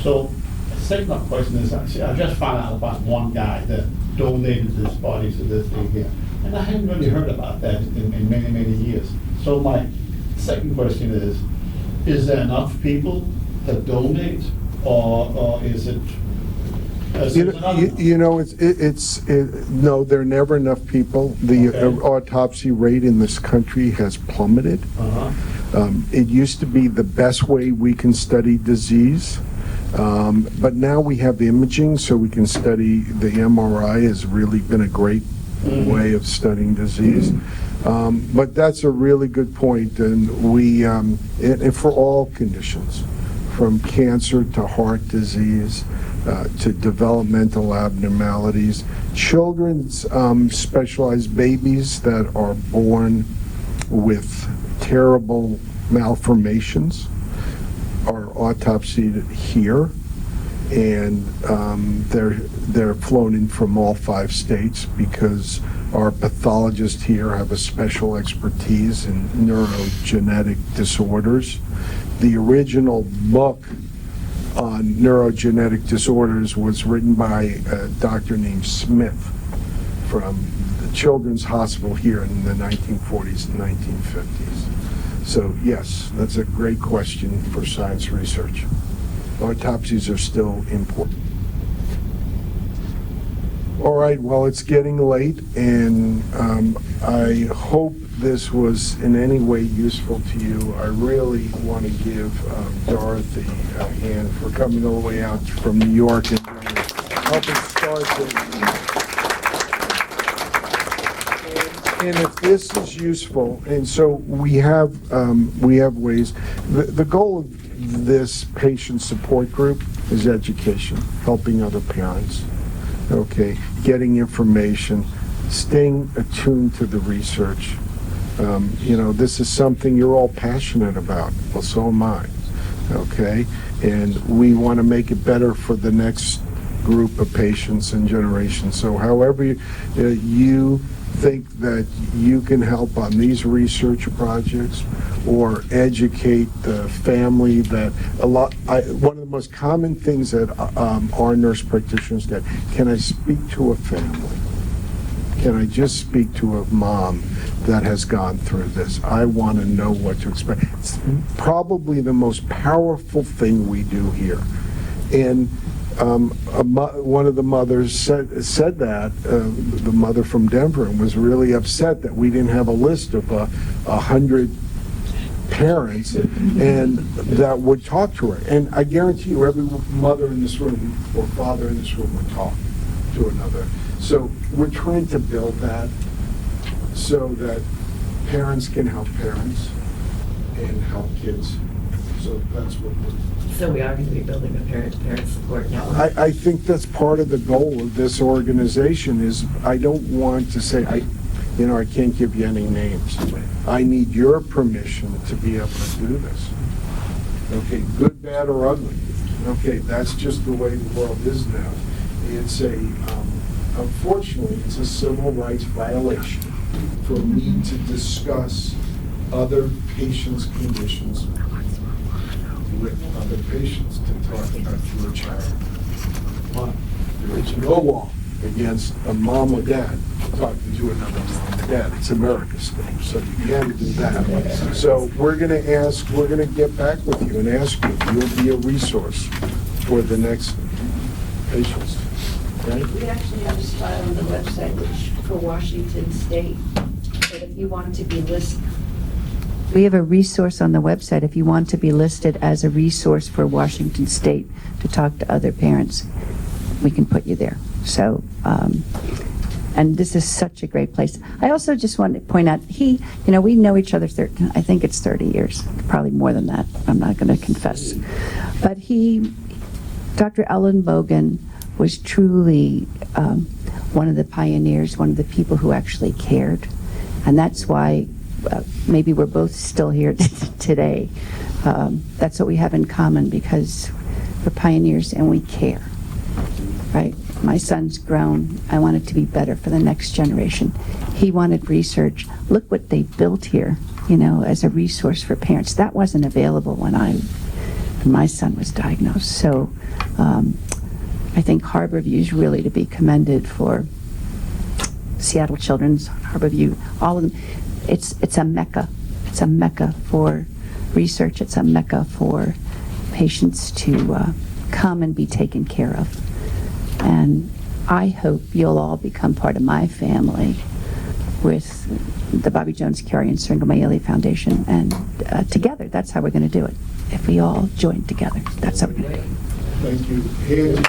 So, second question is, I just found out about one guy that donated his body to this thing here. And I hadn't really heard about that in many, many years. So my second question is there enough people that donate, or is it... No, there are never enough people. The autopsy rate in this country has plummeted. It used to be the best way we can study disease. But now we have imaging, so we can study. The MRI has really been a great way of studying disease. But that's a really good point, and we, and for all conditions, from cancer to heart disease, to developmental abnormalities, children's specialized babies that are born with terrible malformations are autopsied here, and they're flown in from all 5 states because our pathologists here have a special expertise in neurogenetic disorders. The original book on neurogenetic disorders was written by a doctor named Smith from the Children's Hospital here in the 1940s and 1950s. So yes, that's a great question for science research. Autopsies are still important. All right, well, it's getting late, and I hope this was in any way useful to you. I really want to give Dorothy a hand for coming all the way out from New York and helping start this. And if this is useful, and so we have ways. The goal of this patient support group is education, helping other parents. Okay, getting information, staying attuned to the research. This is something you're all passionate about. Well, so am I. Okay, and we want to make it better for the next group of patients and generations. So however you think that you can help on these research projects or educate the family, that one of the most common things that our nurse practitioners get, can I speak to a family? Can I just speak to a mom that has gone through this? I want to know what to expect. It's probably the most powerful thing we do here. And one of the mothers said that, the mother from Denver, and was really upset that we didn't have a list of 100 parents and that would talk to her. And I guarantee you every mother in this room or father in this room would talk to another. So we're trying to build that so that parents can help parents and help kids. So that's what we're So we are going to be building a parent-to-parent support network. I think that's part of the goal of this organization is I don't want to say, I can't give you any names. I need your permission to be able to do this. Okay, good, bad, or ugly. Okay, that's just the way the world is now. It's unfortunately, it's a civil rights violation for me to discuss other patients' conditions with other patients to talk about your child. There is no law against a mom or dad talking to another mom or dad. It's America still, so you can't do that. So we're going to get back with you and ask you if you'll be a resource for the next patients. Okay? We actually have this file on the website for Washington State, that if you want to be listed. We have a resource on the website if you want to be listed as a resource for Washington State to talk to other parents. We can put you there. So, and this is such a great place. I also just wanted to point out, we know each other, I think it's 30 years, probably more than that. I'm not going to confess. But Dr. Ellenbogen was truly one of the pioneers, one of the people who actually cared. And that's why maybe we're both still here today. That's what we have in common, because we're pioneers and we care, right? My son's grown. I want it to be better for the next generation. He wanted research. Look what they built here, as a resource for parents. That wasn't available when my son was diagnosed. So I think Harborview is really to be commended for Seattle Children's, Harborview, all of them. It's a mecca. It's a mecca for research. It's a mecca for patients to come and be taken care of. And I hope you'll all become part of my family with the Bobby Jones Chiari and Syringomyelia Foundation. And together, that's how we're going to do it. If we all join together, that's how we're going to do it. Thank you. And